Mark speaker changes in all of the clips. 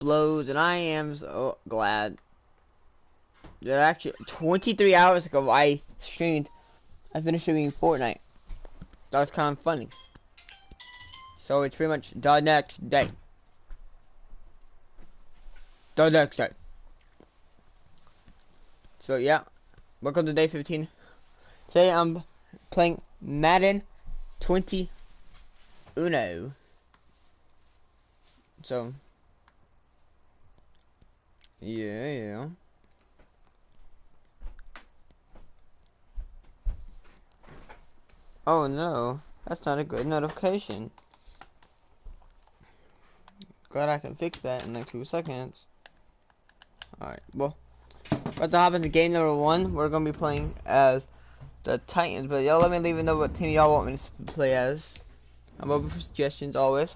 Speaker 1: blows, and I am so glad that actually 23 hours ago I finished streaming Fortnite. That was kind of funny. So it's pretty much the next day. The next day. So yeah, welcome to day 15. Today I'm playing Madden 21. So yeah. Oh no, that's not a good notification. Glad I can fix that in like 2 seconds. Alright, well, about to hop into game number 1. We're gonna be playing as the Titans, but y'all let me leave know what team y'all want me to play as. I'm open for suggestions, always.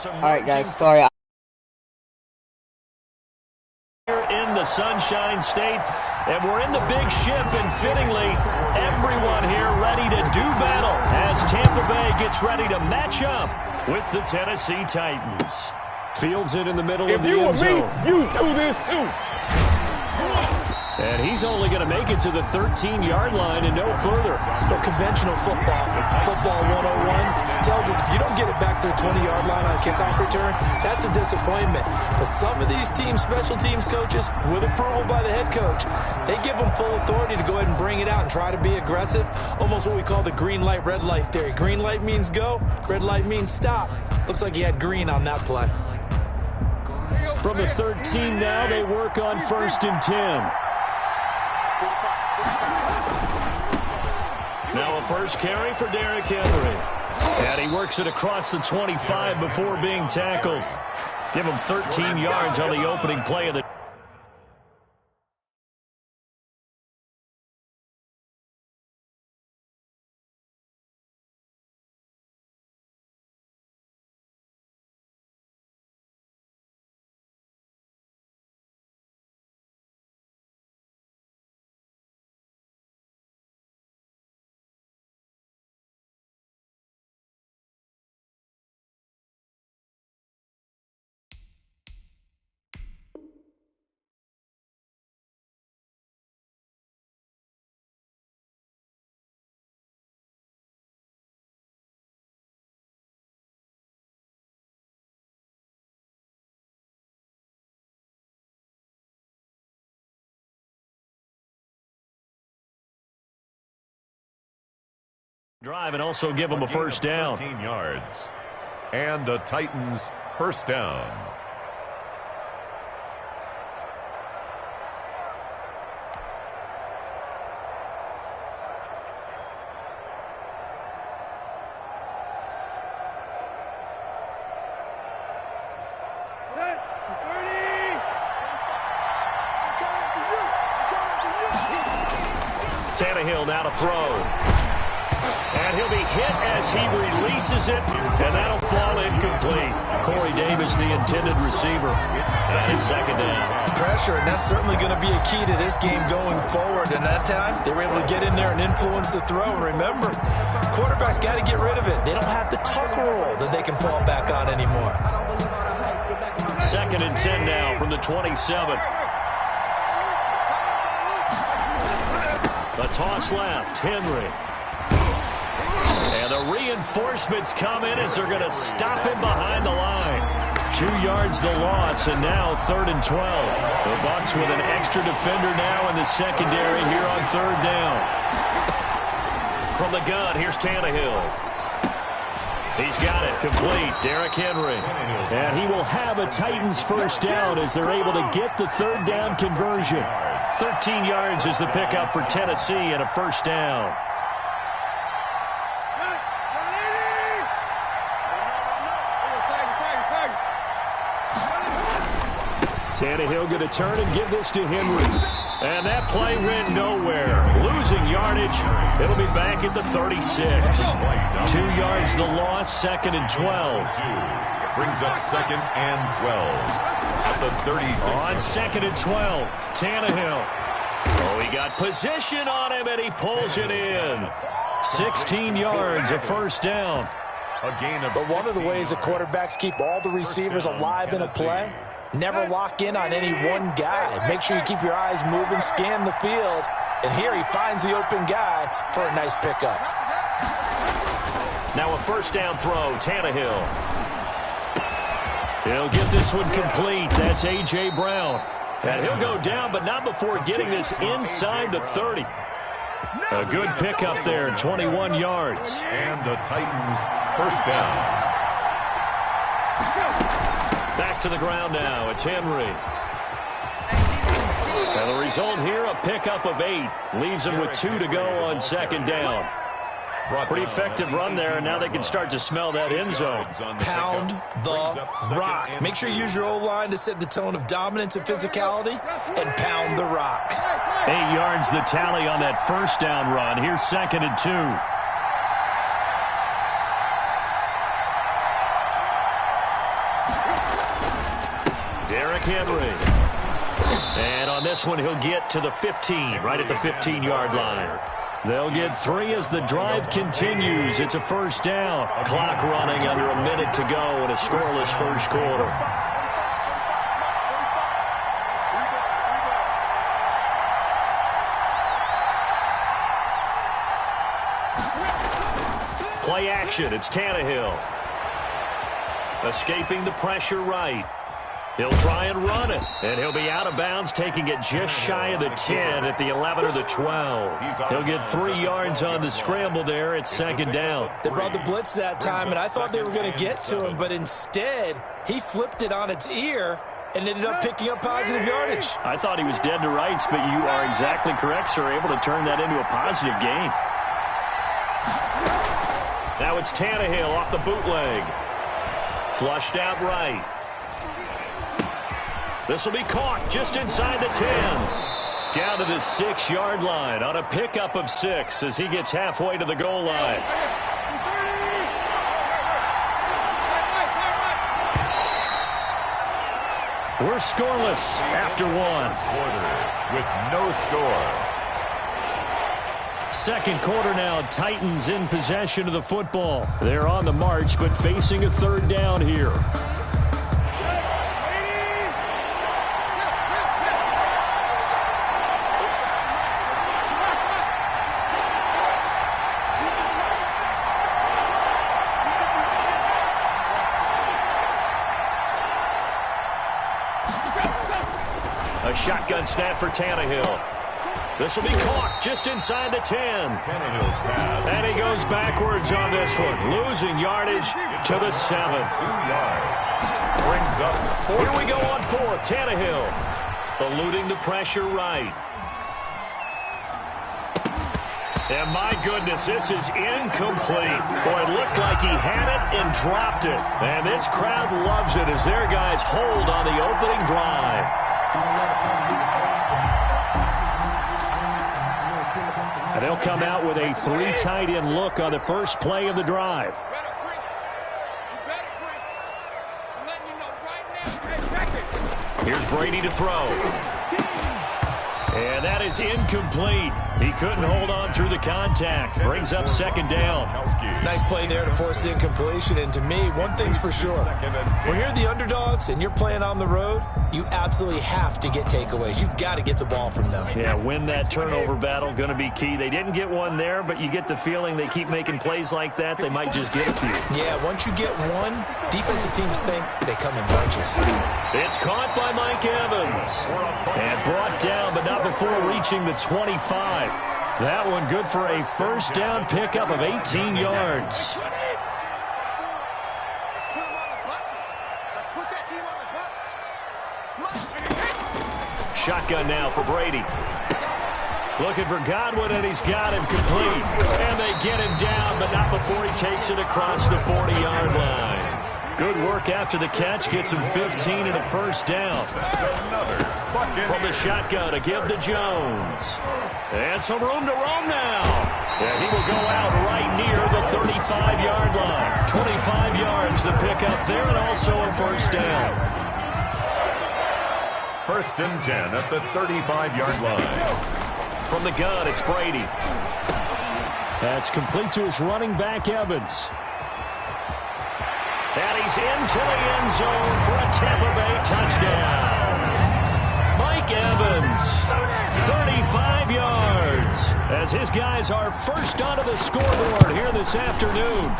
Speaker 1: Alright guys, sorry.
Speaker 2: In the Sunshine State, and we're in the big ship, and fittingly, everyone here ready to do battle as Tampa Bay gets ready to match up with the Tennessee Titans. Fields it in the middle of the end zone.
Speaker 3: If you were me, you do this too.
Speaker 2: And he's only going to make it to the 13-yard line and no further.
Speaker 4: Well, conventional football 101, tells us if you don't get it back to the 20-yard line on a kickoff return, that's a disappointment. But some of these special teams coaches, with approval by the head coach, they give them full authority to go ahead and bring it out and try to be aggressive. Almost what we call the green light, red light theory. Green light means go, red light means stop. Looks like he had green on that play.
Speaker 2: From the 13 now, they work on 1st and 10. Now a first carry for Derrick Henry. And he works it across the 25 before being tackled. Give him 13 yards on the opening play of the drive and also give them a first down.
Speaker 3: 13 yards. And the Titans first down.
Speaker 2: Tannehill now to throw. And he'll be hit as he releases it, and that'll fall incomplete. Corey Davis, the intended receiver. And it's second down.
Speaker 4: Pressure, and that's certainly going to be a key to this game going forward. And that time, they were able to get in there and influence the throw. And remember, quarterbacks got to get rid of it. They don't have the tuck roll that they can fall back on anymore.
Speaker 2: 2nd and 10 now from the 27. The toss left, Henry. And the reinforcements come in as they're going to stop him behind the line. 2 yards the loss, and now 3rd and 12. The Bucs with an extra defender now in the secondary here on 3rd down. From the gun, here's Tannehill. He's got it complete. Derrick Henry. And he will have a Titans first down as they're able to get the 3rd down conversion. 13 yards is the pickup for Tennessee and a first down. Tannehill going to turn and give this to Henry. And that play went nowhere. Losing yardage. It'll be back at the 36. 2 yards the loss, 2nd and 12.
Speaker 3: Brings up 2nd and 12 at the 36.
Speaker 2: On 2nd and 12, Tannehill. Oh, he got position on him, and he pulls it in. 16 yards, a first down.
Speaker 4: But one of the ways the quarterbacks keep all the receivers alive in a play, never lock in on any one guy. Make sure you keep your eyes moving, scan the field. And here he finds the open guy for a nice pickup.
Speaker 2: Now a first down throw, Tannehill. He'll get this one complete. That's A.J. Brown. And he'll go down, but not before getting this inside the 30. A good pickup there, 21 yards.
Speaker 3: And the Titans first down.
Speaker 2: Back to the ground now. It's Henry. And the result here, a pickup of 8. Leaves him with 2 to go on 2nd down. Pretty effective run there, and now they can start to smell that end zone.
Speaker 4: Pound the rock. Make sure you use your O-line to set the tone of dominance and physicality, and pound the rock.
Speaker 2: 8 yards the tally on that first down run. Here's 2nd and 2. Derrick Henry. And on this one, he'll get to the 15, right at the 15-yard line. They'll get 3 as the drive continues. It's a first down. Clock running under a minute to go in a scoreless first quarter. Play action. It's Tannehill. Escaping the pressure right. He'll try and run it, and he'll be out of bounds, taking it just shy of the 10 at the 11 or the 12. He'll get 3 yards on the scramble there at 2nd down.
Speaker 4: They brought the blitz that time, and I thought they were going to get to him, but instead, he flipped it on its ear and ended up picking up positive yardage.
Speaker 2: I thought he was dead to rights, but you are exactly correct, sir, able to turn that into a positive gain. Now it's Tannehill off the bootleg. Flushed out right. This will be caught just inside the 10. Down to the 6-yard line on a pickup of 6 as he gets halfway to the goal line. We're scoreless after 1.
Speaker 3: With no score.
Speaker 2: 2nd quarter now, Titans in possession of the football. They're on the march, but facing a 3rd down here. A shotgun snap for Tannehill. This will be caught just inside the 10.
Speaker 3: Tannehill's pass.
Speaker 2: And he goes backwards on this one, losing yardage to the 7.
Speaker 3: 2 yards. Brings up.
Speaker 2: Where do we go on 4th? Tannehill eluding the pressure right. And my goodness, this is incomplete. Boy, it looked like he had it and dropped it. And this crowd loves it as their guys hold on the opening drive. And they'll come out with a 3 tight end look on the first play of the drive. Here's Brady to throw. And that is incomplete. He couldn't hold on through the contact. Brings up 2nd down.
Speaker 4: Nice play there to force the incompletion. And to me, one thing's for sure. When you're the underdogs and you're playing on the road, you absolutely have to get takeaways. You've got to get the ball from them.
Speaker 2: Yeah, win that turnover battle, going to be key. They didn't get one there, but you get the feeling they keep making plays like that, they might just get a few.
Speaker 4: Yeah, once you get one, defensive teams think they come in bunches.
Speaker 2: It's caught by Mike Evans. And brought down, but not before reaching the 25. That one good for a first down pickup of 18 yards. Shotgun now for Brady. Looking for Godwin, and he's got him complete. And they get him down, but not before he takes it across the 40-yard line. Good work after the catch. Gets him 15 and a first down. From the shotgun, a give to Jones. And some room to roam now. And he will go out right near the 35-yard line. 25 yards the pickup there, and also a first down.
Speaker 3: 1st and 10 at the 35-yard line.
Speaker 2: From the gun, it's Brady. That's complete to his running back, Evans. And he's into the end zone for a Tampa Bay touchdown. Mike Evans, 35 yards, as his guys are first onto the scoreboard here this afternoon.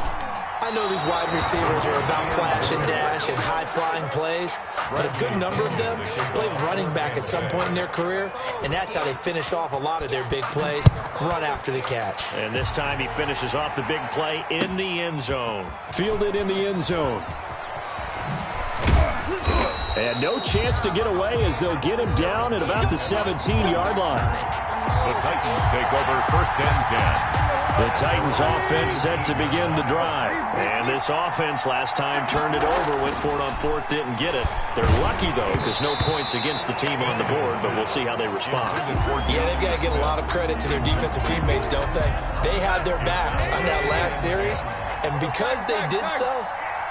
Speaker 4: I know these wide receivers are about flash and dash and high-flying plays, but a good number of them played running back at some point in their career, and that's how they finish off a lot of their big plays, run after the catch.
Speaker 2: And this time he finishes off the big play in the end zone. Fielded in the end zone. And no chance to get away as they'll get him down at about the 17-yard line.
Speaker 3: The Titans take over 1st and 10.
Speaker 2: The Titans offense set to begin the drive. And this offense last time turned it over, went for it on 4th, didn't get it. They're lucky, though, because no points against the team on the board, but we'll see how they respond.
Speaker 4: Yeah, they've got to give a lot of credit to their defensive teammates, don't they? They had their backs on that last series, and because they did so,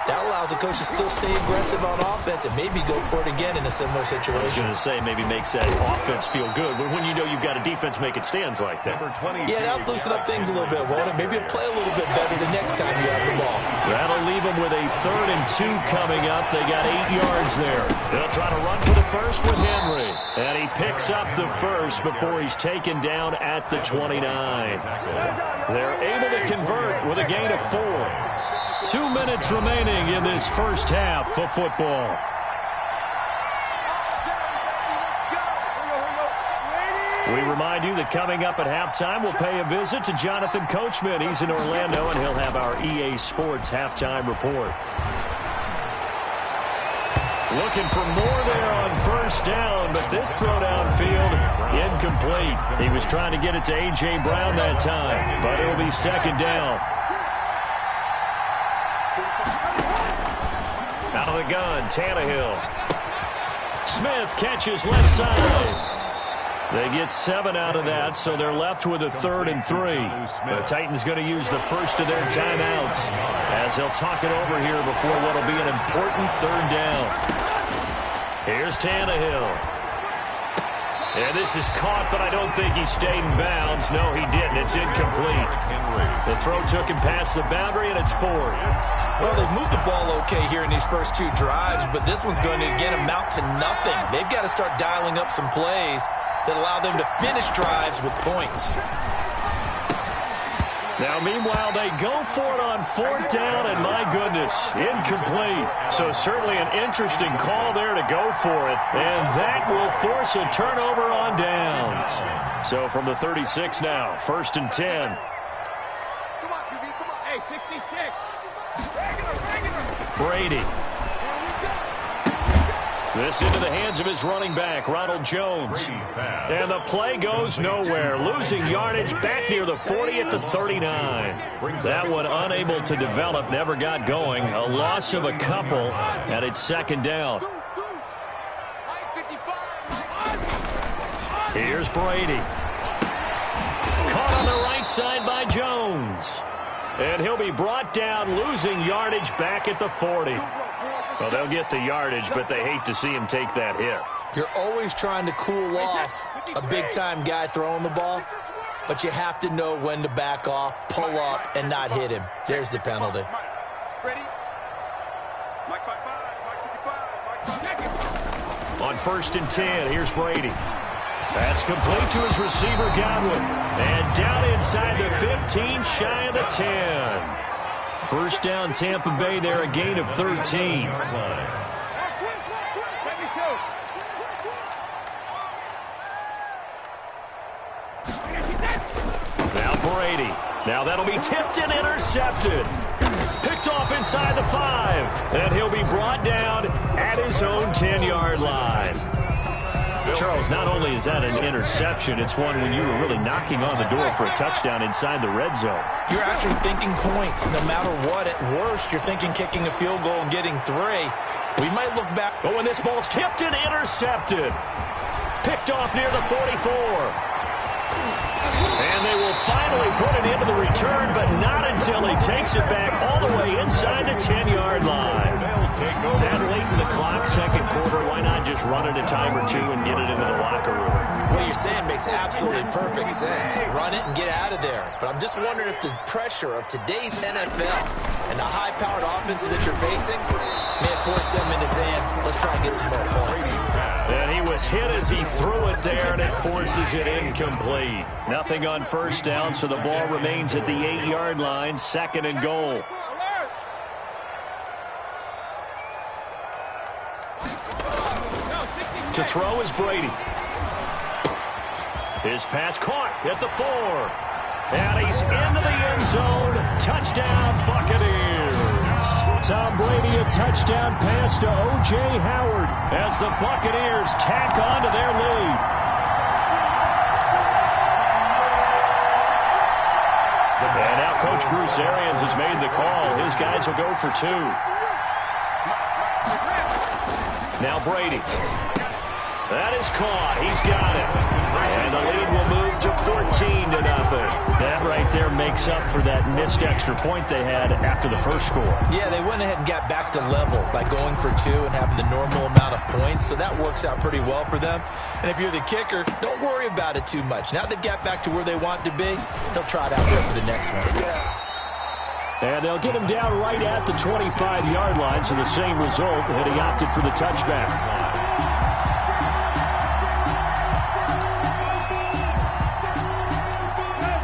Speaker 4: that allows the coach to still stay aggressive on offense and maybe go for it again in a similar situation.
Speaker 2: I was going to say maybe makes that offense feel good, but when you know you've got a defense making stands like that.
Speaker 4: Yeah, that'll loosen up things a little bit, won't it? Maybe it'll play a little bit better the next time you have the ball.
Speaker 2: That'll leave them with a 3rd and 2 coming up. They got 8 yards there. They'll try to run for the first with Henry. And he picks up the first before he's taken down at the 29. They're able to convert with a gain of 4. 2 minutes remaining in this first half of football. We remind you that coming up at halftime, we'll pay a visit to Jonathan Coachman. He's in Orlando, and he'll have our EA Sports halftime report. Looking for more there on 1st down, but this throw downfield, incomplete. He was trying to get it to A.J. Brown that time, but it'll be 2nd down. Out of the gun, Tannehill. Smith catches left side. They get 7 out of that, so they're left with a 3rd and 3. The Titans going to use the first of their timeouts as they'll talk it over here before what will be an important 3rd down. Here's Tannehill. And this is caught, but I don't think he stayed in bounds. No, he didn't. It's incomplete. The throw took him past the boundary, and it's 4th.
Speaker 4: Well, they've moved the ball okay here in these first 2 drives, but this one's going to, again, amount to nothing. They've got to start dialing up some plays that allow them to finish drives with points.
Speaker 2: Now, meanwhile, they go for it on 4th down, and my goodness, incomplete. So certainly an interesting call there to go for it, and that will force a turnover on downs. So from the 36 now, 1st and 10.
Speaker 5: Come on, QB, come on. Hey, 66.
Speaker 2: Brady. This into the hands of his running back, Ronald Jones. And the play goes nowhere. Losing yardage back near the 40 at the 39. That one unable to develop, never got going. A loss of a couple, and it's 2nd down. Here's Brady. Caught on the right side by Jones. And he'll be brought down, losing yardage back at the 40. Well, they'll get the yardage, but they hate to see him take that hit.
Speaker 4: You're always trying to cool off a big-time guy throwing the ball, but you have to know when to back off, pull up, and not hit him. There's the penalty.
Speaker 2: On 1st and 10, here's Brady. That's complete to his receiver, Godwin. And down inside the 15, shy of the 10. First down, Tampa Bay there, a gain of 13. Now Brady. Now that'll be tipped and intercepted. Picked off inside the 5. And he'll be brought down at his own 10-yard line. Charles, not only is that an interception, it's one when you were really knocking on the door for a touchdown inside the red zone.
Speaker 4: You're actually thinking points. No matter what, at worst, you're thinking kicking a field goal and getting 3. We might look back.
Speaker 2: But when this ball's tipped and intercepted, picked off near the 44. And they will finally put it into the return, but not until he takes it back all the way inside the 10-yard line. That late in the clock, second quarter, why not just run it a time or two and get it into the locker room?
Speaker 4: What you're saying makes absolutely perfect sense. Run it and get out of there. But I'm just wondering if the pressure of today's NFL and the high-powered offenses that you're facing may have forced them into saying, let's try and get some more points.
Speaker 2: And he was hit as he threw it there, and it forces it incomplete. Nothing on first down, so the ball remains at the 8-yard line, second and goal. To throw is Brady. His pass caught at the 4. And he's into the end zone. Touchdown, Buccaneers. Tom Brady, a touchdown pass to O.J. Howard as the Buccaneers tack on to their lead. And now Coach Bruce Arians has made the call. His guys will go for 2. Now Brady. That is caught. He's got it. And the lead will move to 14-0. That right there makes up for that missed extra point they had after the first score.
Speaker 4: Yeah, they went ahead and got back to level by going for 2 and having the normal amount of points. So that works out pretty well for them. And if you're the kicker, don't worry about it too much. Now they've got back to where they want to be, they'll try it out there for the next one.
Speaker 2: And they'll get him down right at the 25-yard line, so the same result, and he opted for the touchback.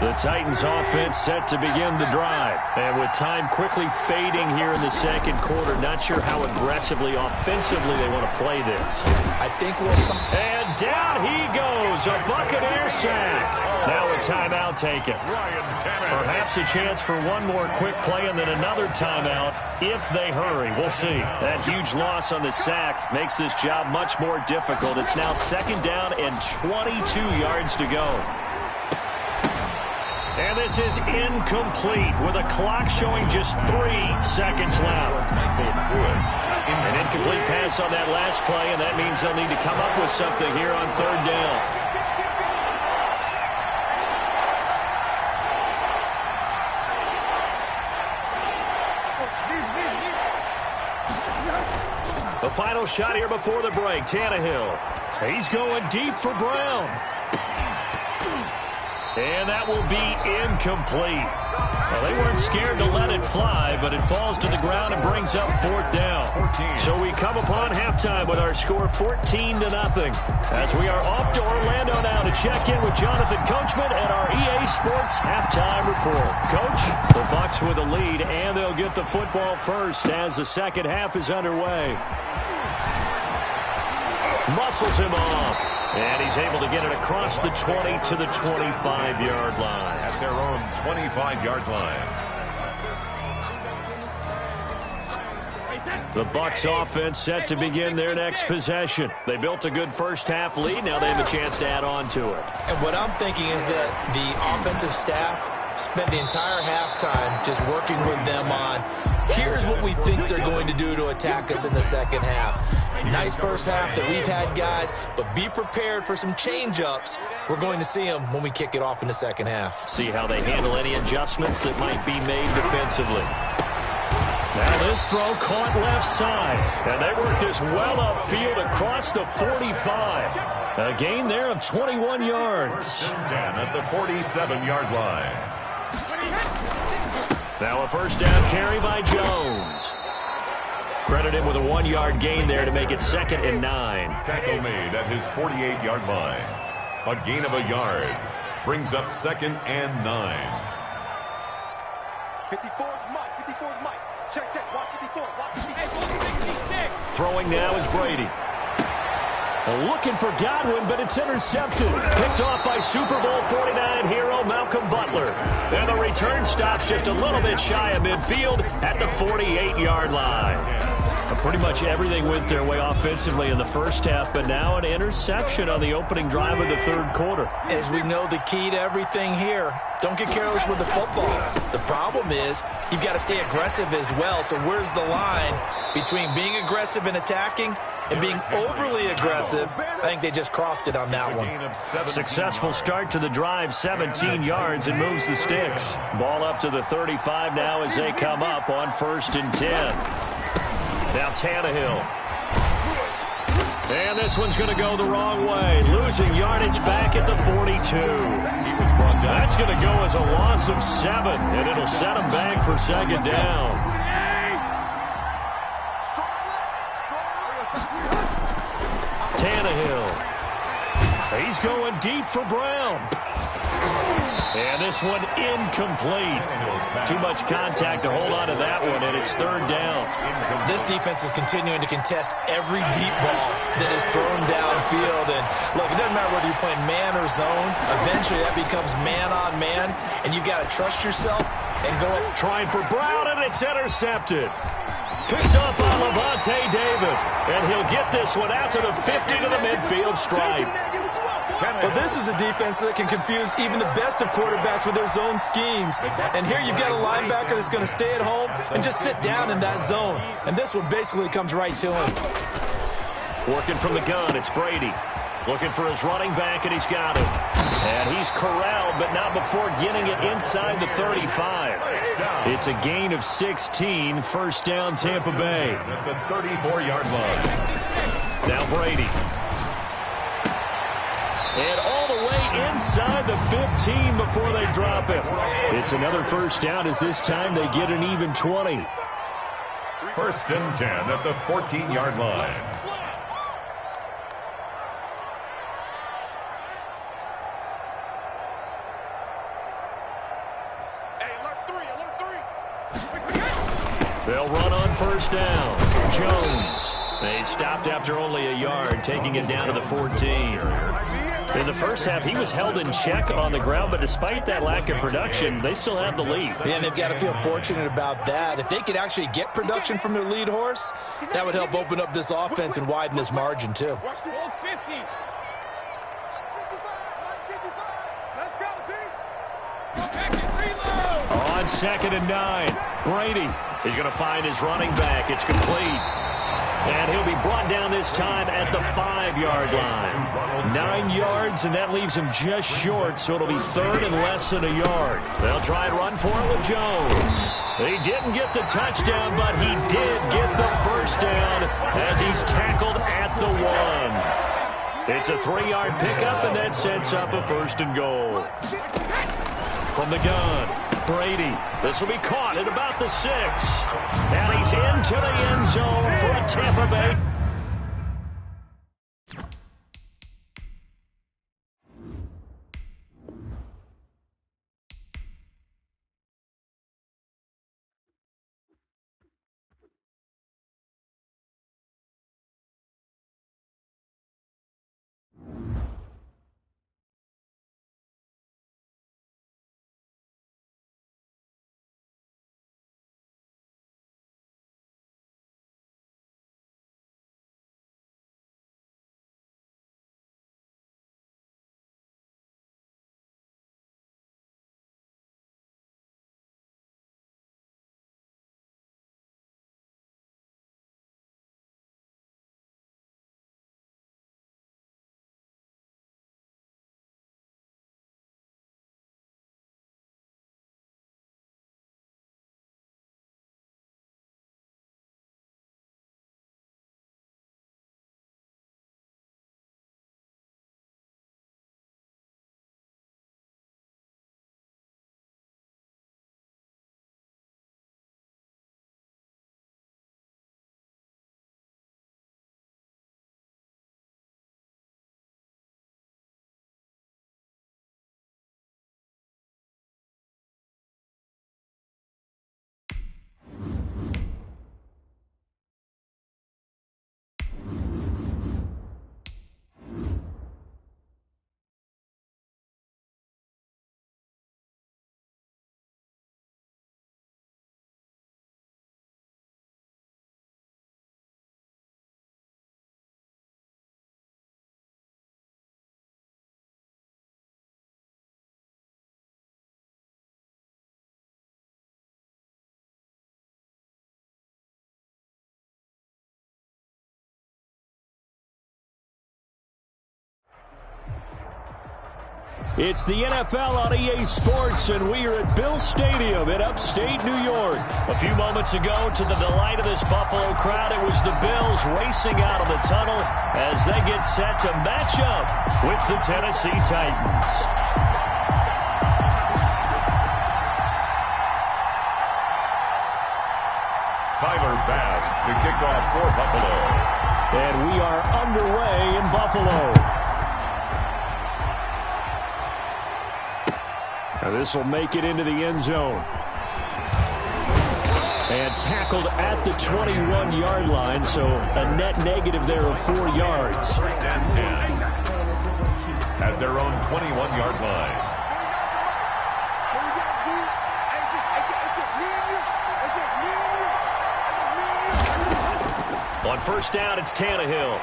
Speaker 2: The Titans offense set to begin the drive. And with time quickly fading here in the second quarter, not sure how aggressively, offensively they want to play this.
Speaker 4: I think
Speaker 2: and down he goes, a Buccaneer sack. Now a timeout taken. Perhaps a chance for one more quick play and then another timeout if they hurry. We'll see. That huge loss on the sack makes this job much more difficult. It's now second down and 22 yards to go. And this is incomplete with a clock showing just 3 seconds left. An incomplete pass on that last play, and that means they'll need to come up with something here on third down. The final shot here before the break, Tannehill. He's going deep for Brown. And that will be incomplete. Well, they weren't scared to let it fly, but it falls to the ground and brings up fourth down. So we come upon halftime with our score 14-0. As we are off to Orlando now to check in with Jonathan Coachman at our EA Sports halftime report. Coach, the Bucs with a lead, and they'll get the football first as the second half is underway. Muscles him off. And he's able to get it across the 20 to the 25-yard line.
Speaker 3: At their own 25-yard line.
Speaker 2: The Bucs offense set to begin their next possession. They built a good first-half lead. Now they have a chance to add on to it.
Speaker 4: And what I'm thinking is that the offensive staff spent the entire halftime just working with them on, here's what we think they're going to do to attack us in the second half. Nice first half that we've had, guys, but be prepared for some change-ups. We're going to see them when we kick it off in the second half.
Speaker 2: See how they handle any adjustments that might be made defensively. Now this throw caught left side, and they work this well upfield across the 45. A gain there of 21 yards.
Speaker 3: 10 at the 47-yard line.
Speaker 2: Now a first down carry by Jones. Credit him with a 1-yard gain there to make it 2nd and 9.
Speaker 3: Tackle made at his 48-yard line. A gain of a yard brings up 2nd and 9.
Speaker 5: 54's Mike. 54's Mike. Check, check. Watch 54. Watch 56.
Speaker 2: Throwing now is Brady. Looking for Godwin, but it's intercepted. Picked off by Super Bowl 49 hero Malcolm Butler. And the return stops just a little bit shy of midfield at the 48-yard line. Pretty much everything went their way offensively in the first half, but now an interception on the opening drive of the third quarter.
Speaker 4: As we know, the key to everything here, don't get careless with the football. The problem is you've got to stay aggressive as well. So where's the line between being aggressive and attacking and being overly aggressive? I think they just crossed it on that one.
Speaker 2: Successful start to the drive, 17 yards, and moves the sticks. Ball up to the 35 now as they come up on 1st and 10. Now Tannehill. And this one's going to go the wrong way. Losing yardage back at the 42. That's going to go as a loss of 7, and it'll set him back for 2nd down. Tannehill. He's going deep for Brown. And this one incomplete. Too much contact to hold on to that one, and it's 3rd down.
Speaker 4: This defense is continuing to contest every deep ball that is thrown downfield. And look, it doesn't matter whether you're playing man or zone. Eventually, that becomes man on man, and you've got to trust yourself and go up.
Speaker 2: Trying for Brown, and it's intercepted. Picked up by Levante David, and he'll get this one out to the 50 to the midfield stripe.
Speaker 4: But this is a defense that can confuse even the best of quarterbacks with their zone schemes. And here you've got a linebacker that's going to stay at home and just sit down in that zone. And this one basically comes right to him.
Speaker 2: Working from the gun, it's Brady. Looking for his running back, and he's got him. And he's corralled, but not before getting it inside the 35. It's a gain of 16, 1st down Tampa Bay.
Speaker 3: At the 34-yard line.
Speaker 2: Now Brady. And all the way inside the 15 before they drop him. It's another 1st down as this time they get an even 20.
Speaker 3: 1st and 10 at the 14-yard line.
Speaker 2: They'll run on 1st down. Jones. They stopped after only a yard, taking it down to the 14. In the first half, he was held in check on the ground, but despite that lack of production, they still have the lead.
Speaker 4: Yeah, and they've got to feel fortunate about that. If they could actually get production from their lead horse, that would help open up this offense and widen this margin, too.
Speaker 2: On 2nd and 9, Brady is going to find his running back. It's complete. And he'll be brought down this time at the 5-yard line. 9 yards, and that leaves him just short, so it'll be 3rd and less than a yard. They'll try and run for it with Jones. He didn't get the touchdown, but he did get the 1st down as he's tackled at the 1. It's a 3-yard pickup, and that sets up a 1st and goal. From the gun, Brady. This will be caught at about the 6. And he's into the end zone for a Tampa Bay It's the NFL on EA Sports, and we are at Bill Stadium in upstate New York. A few moments ago, to the delight of this Buffalo crowd, it was the Bills racing out of the tunnel as they get set to match up with the Tennessee Titans.
Speaker 3: Tyler Bass to kick off for Buffalo.
Speaker 2: And we are underway in Buffalo. And this will make it into the end zone. And tackled at the 21-yard line, so a net negative there of 4 yards.
Speaker 3: First and 10 at their own 21-yard line.
Speaker 2: On first down, it's Tannehill.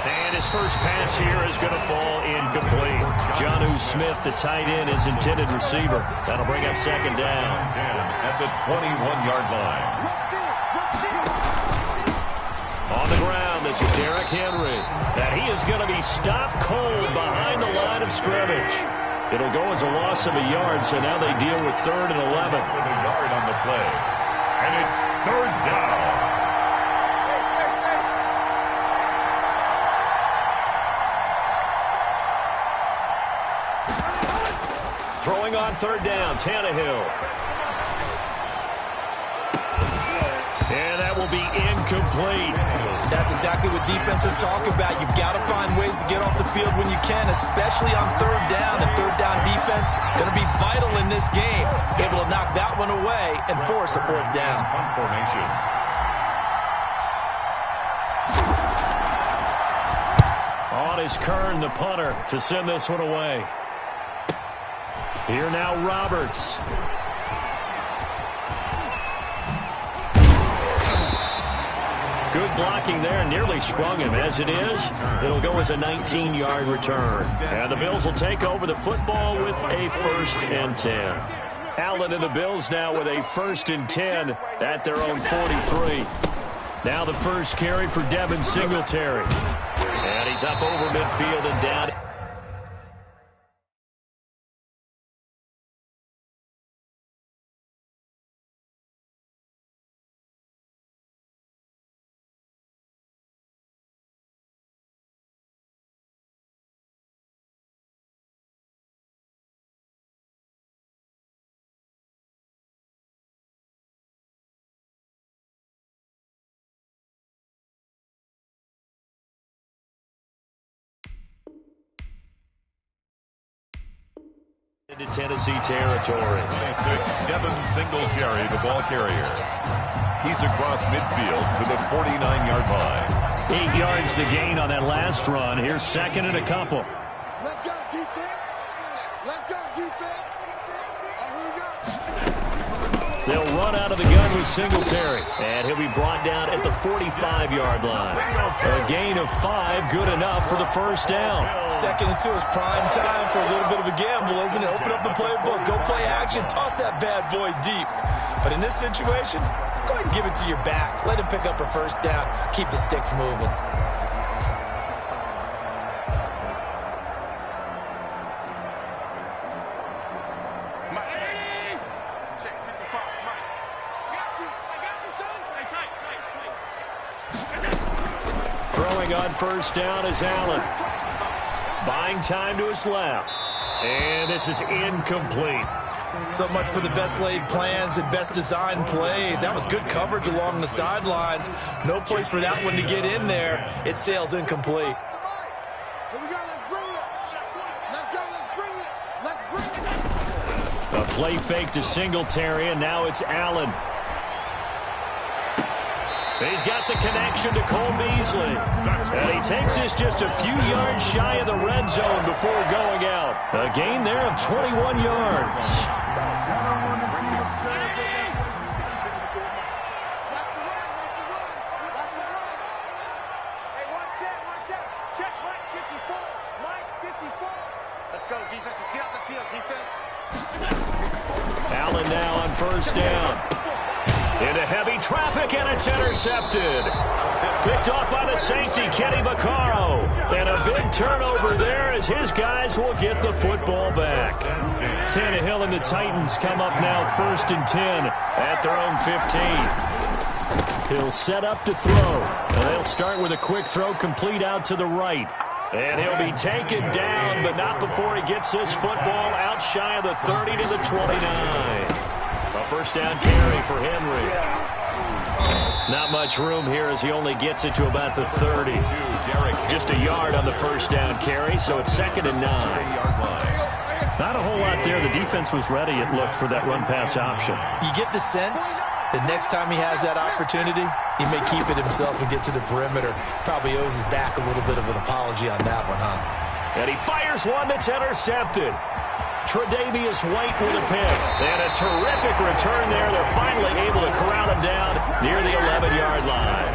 Speaker 2: And his first pass here is going to fall incomplete. Jonnu Smith, the tight end, is intended receiver. That'll bring up second down.
Speaker 3: 10 at the 21-yard line.
Speaker 2: On the ground, this is Derrick Henry. And he is going to be stopped cold behind the line of scrimmage. It'll go as a loss of a yard, so now they deal with 3rd and 11.
Speaker 3: For the yard on the play. And it's 3rd down.
Speaker 2: Throwing on 3rd down, Tannehill. And that will be incomplete.
Speaker 4: That's exactly what defenses talk about. You've got to find ways to get off the field when you can, especially on 3rd down. And 3rd down defense going to be vital in this game. Able to knock that one away and force a 4th down.
Speaker 3: Punt formation.
Speaker 2: On is Kern, the punter, to send this one away. Here now, Roberts. Good blocking there, nearly sprung him. As it is, it'll go as a 19-yard return. And the Bills will take over the football with a 1st and 10. Allen and the Bills now with a 1st and 10 at their own 43. Now the first carry for Devin Singletary. And he's up over midfield and down. Into Tennessee territory.
Speaker 3: 26, Devin Singletary, the ball carrier. He's across midfield to the 49-yard line.
Speaker 2: 8 yards the gain on that last run. Here's 2nd and a couple.
Speaker 5: Let's go, defense. Let's go, defense. Here we go.
Speaker 2: They'll run out of the gun with Singletary. And he'll be brought down at the 45-yard line. A gain of 5, good enough for the 1st down.
Speaker 4: 2nd and 2 is prime time for a little bit of a gamble, isn't it? Open up the playbook, go play action, toss that bad boy deep. But in this situation, go ahead and give it to your back. Let him pick up a 1st down. Keep the sticks moving.
Speaker 2: Throwing on 1st down is Allen. Buying time to his left. And this is incomplete.
Speaker 4: So much for the best laid plans and best designed plays. That was good coverage along the sidelines. No place for that one to get in there. It sails incomplete.
Speaker 5: Here we go. Let's bring it. Let's go. Let's bring it. Let's bring it.
Speaker 2: A play fake to Singletary, and now it's Allen. He's got the connection to Cole Beasley. And he takes this just a few yards shy of the red zone before going out. A gain there of 21 yards.
Speaker 5: Let's go, defense. Let's get out the field, defense.
Speaker 2: Allen now on 1st down. Into heavy traffic, and it's intercepted. Picked off by the safety, Kenny Vaccaro. And a big turnover there as his guys will get the football back. Tannehill and the Titans come up now 1st and 10 at their own 15. He'll set up to throw. And they'll start with a quick throw complete out to the right. And he'll be taken down, but not before he gets this football out shy of the 30 to the 29. A first down carry for Henry. Not much room here as he only gets it to about the 30. Just a yard on the first down carry, so it's 2nd and 9. Not a whole lot there. The defense was ready, it looked, for that run-pass option.
Speaker 4: You get the sense that next time he has that opportunity, he may keep it himself and get to the perimeter. Probably owes his back a little bit of an apology on that one, huh?
Speaker 2: And he fires one that's intercepted. Tre'Davious White with a pick. And a terrific return there. They're finally able to corral him down near the 11-yard line.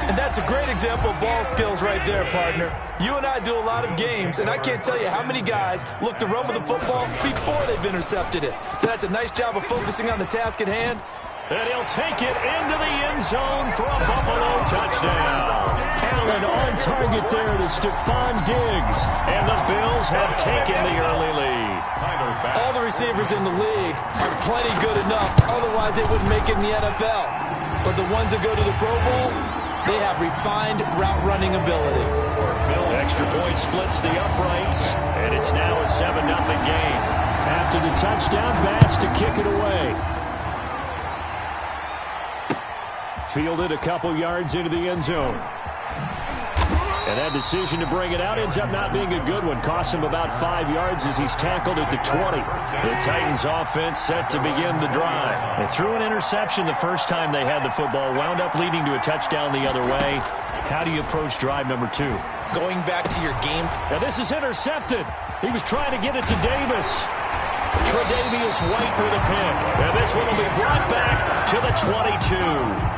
Speaker 4: And that's a great example of ball skills right there, partner. You and I do a lot of games, and I can't tell you how many guys look to run with the football before they've intercepted it. So that's a nice job of focusing on the task at hand.
Speaker 2: And he'll take it into the end zone for a Buffalo touchdown. Allen on target there to Stephon Diggs. And the Bills have taken the early lead.
Speaker 4: All the receivers in the league are plenty good enough. Otherwise, they wouldn't make it in the NFL. But the ones that go to the Pro Bowl, they have refined route running ability.
Speaker 2: Extra point splits the uprights. And it's now a 7-0 game. After the touchdown, Bass to kick it away. Fielded a couple yards into the end zone. And that decision to bring it out ends up not being a good one. Costs him about 5 yards as he's tackled at the 20. The Titans offense set to begin the drive. They threw an interception the first time they had the football, wound up leading to a touchdown the other way. How do you approach drive number 2?
Speaker 4: Going back to your game.
Speaker 2: Now this is intercepted. He was trying to get it to Davis. Tre'Davious White with a pick. And this one will be brought back to the 22.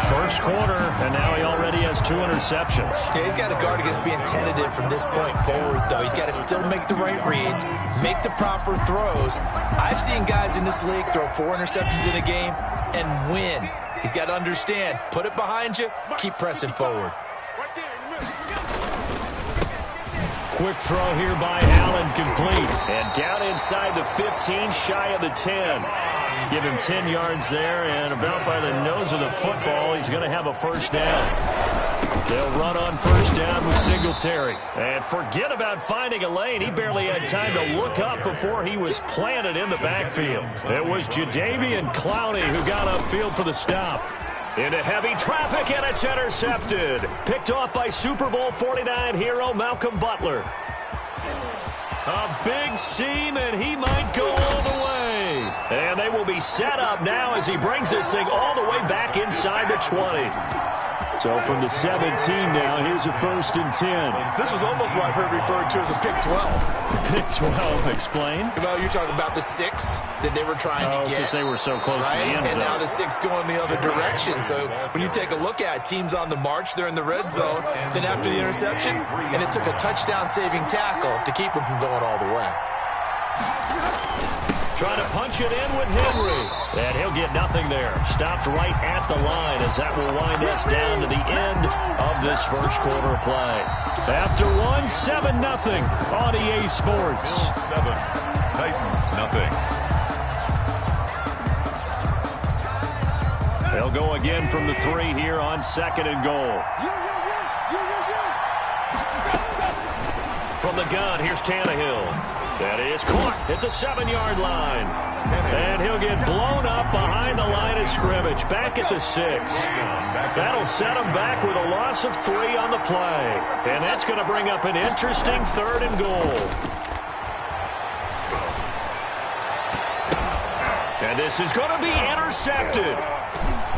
Speaker 2: First quarter, and now he already has 2 interceptions.
Speaker 4: Yeah, he's got to guard against being tentative from this point forward, though. He's got to still make the right reads, make the proper throws. I've seen guys in this league throw 4 interceptions in a game and win. He's got to understand, put it behind you, keep pressing forward.
Speaker 2: Quick throw here by Allen, complete. And down inside the 15, shy of the 10. Give him 10 yards there, and about by the nose of the football, he's going to have a first down. They'll run on first down with Singletary. And forget about finding a lane. He barely had time to look up before he was planted in the backfield. It was Jadeveon Clowney who got upfield for the stop. Into heavy traffic, and it's intercepted. Picked off by Super Bowl 49 hero Malcolm Butler. A big seam, and he might go all the way. And they will be set up now as he brings this thing all the way back inside the 20. So from the 17 now, here's a 1st and 10.
Speaker 4: This was almost what I've heard referred to as a pick 12.
Speaker 2: Pick 12, explain.
Speaker 4: Well, you're talking about the 6 that they were trying to get.
Speaker 2: Because they were so close to the end zone.
Speaker 4: And now the 6 going the other direction. So when you take a look at teams on the march, they're in the red zone. Then after the interception, and it took a touchdown-saving tackle to keep them from going all the way.
Speaker 2: Trying to punch it in with Henry. And he'll get nothing there. Stopped right at the line as that will wind us down to the end of this first quarter play. After 7-0 on EA Sports.
Speaker 3: 7, Titans nothing.
Speaker 2: They'll go again from the 3 here on 2nd and goal. From the gun, here's Tannehill. That is caught at the 7-yard line. And he'll get blown up behind the line of scrimmage. Back at the 6. That'll set him back with a loss of 3 on the play. And that's going to bring up an interesting 3rd and goal. And this is going to be intercepted.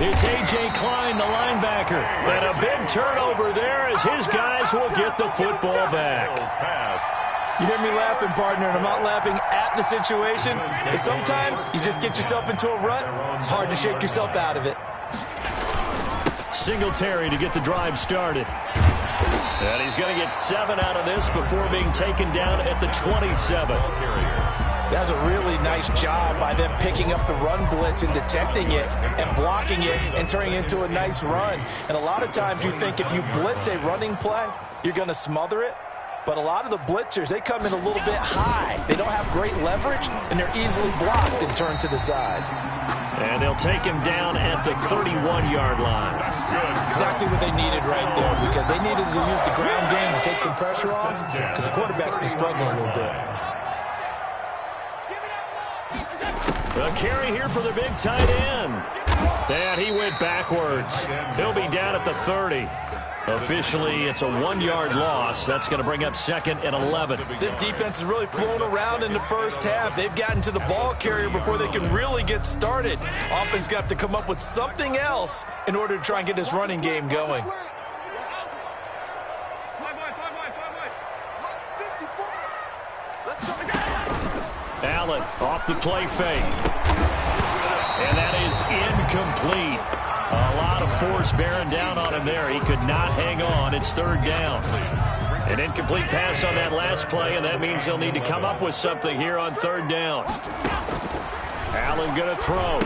Speaker 2: It's A.J. Klein, the linebacker. And a big turnover there as his guys will get the football back.
Speaker 4: You hear me laughing, partner, and I'm not laughing at the situation. But sometimes you just get yourself into a rut. It's hard to shake yourself out of it.
Speaker 2: Singletary to get the drive started. And he's going to get 7 out of this before being taken down at the 27.
Speaker 4: That's a really nice job by them picking up the run blitz and detecting it and blocking it and turning it into a nice run. And a lot of times you think if you blitz a running play, you're going to smother it. But a lot of the blitzers, they come in a little bit high. They don't have great leverage, and they're easily blocked and turned to the side.
Speaker 2: And they'll take him down at the 31-yard line.
Speaker 4: Exactly what they needed right there, because they needed to use the ground game to take some pressure off, because the quarterback's been struggling a little bit.
Speaker 2: A carry here for the big tight end. And he went backwards. He'll be down at the 30. Officially, it's a 1-yard loss. That's going to bring up 2nd and 11.
Speaker 4: This defense has really flown around in the first half. They've gotten to the ball carrier before they can really get started. Offense got to come up with something else in order to try and get this running game going.
Speaker 2: Allen off the play fake. And that is incomplete. A lot of force bearing down on him there. He could not hang on. It's 3rd down. An incomplete pass on that last play, and that means they'll need to come up with something here on 3rd down. Allen going to throw.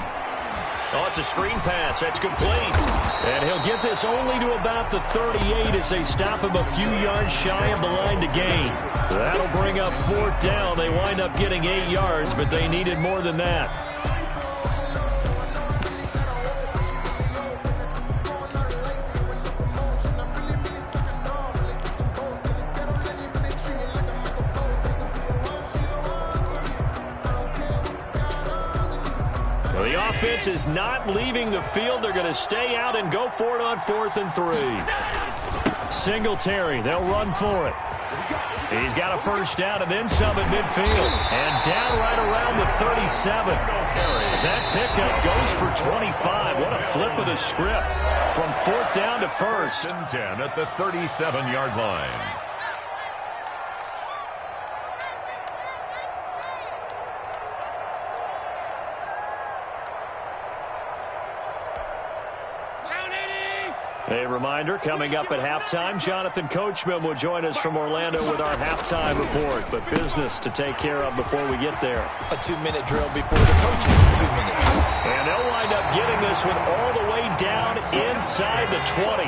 Speaker 2: Oh, it's a screen pass. That's complete. And he'll get this only to about the 38 as they stop him a few yards shy of the line to gain. That'll bring up 4th down. They wind up getting 8 yards, but they needed more than that. The offense is not leaving the field. They're going to stay out and go for it on 4th and 3. Singletary, they'll run for it. He's got a 1st down and then some at midfield. And down right around the 37. That pickup goes for 25. What a flip of the script from 4th down to 1st.
Speaker 3: And 10 at the 37-yard line.
Speaker 2: A reminder, coming up at halftime, Jonathan Coachman will join us from Orlando with our halftime report. But business to take care of before we get there.
Speaker 4: A 2-minute drill before the coaches. 2 minutes.
Speaker 2: And they'll wind up getting this one all the way down inside the 20.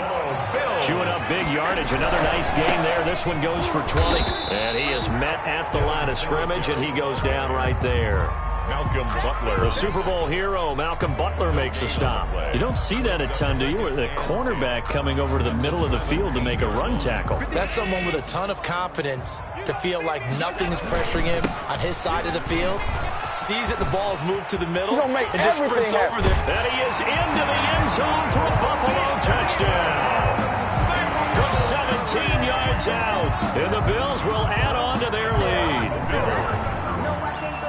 Speaker 2: Chewing up big yardage. Another nice gain there. This one goes for 20. And he is met at the line of scrimmage, and he goes down right there.
Speaker 3: Malcolm Butler.
Speaker 2: The Super Bowl hero, Malcolm Butler, makes a stop. You don't see that a ton, do you? The cornerback coming over to the middle of the field to make a run tackle.
Speaker 4: That's someone with a ton of confidence to feel like nothing is pressuring him on his side of the field. Sees that the ball's moved to the middle and just sprints over there.
Speaker 2: And he is into the end zone for a Buffalo touchdown. From 17 yards out. And the Bills will add on to their lead.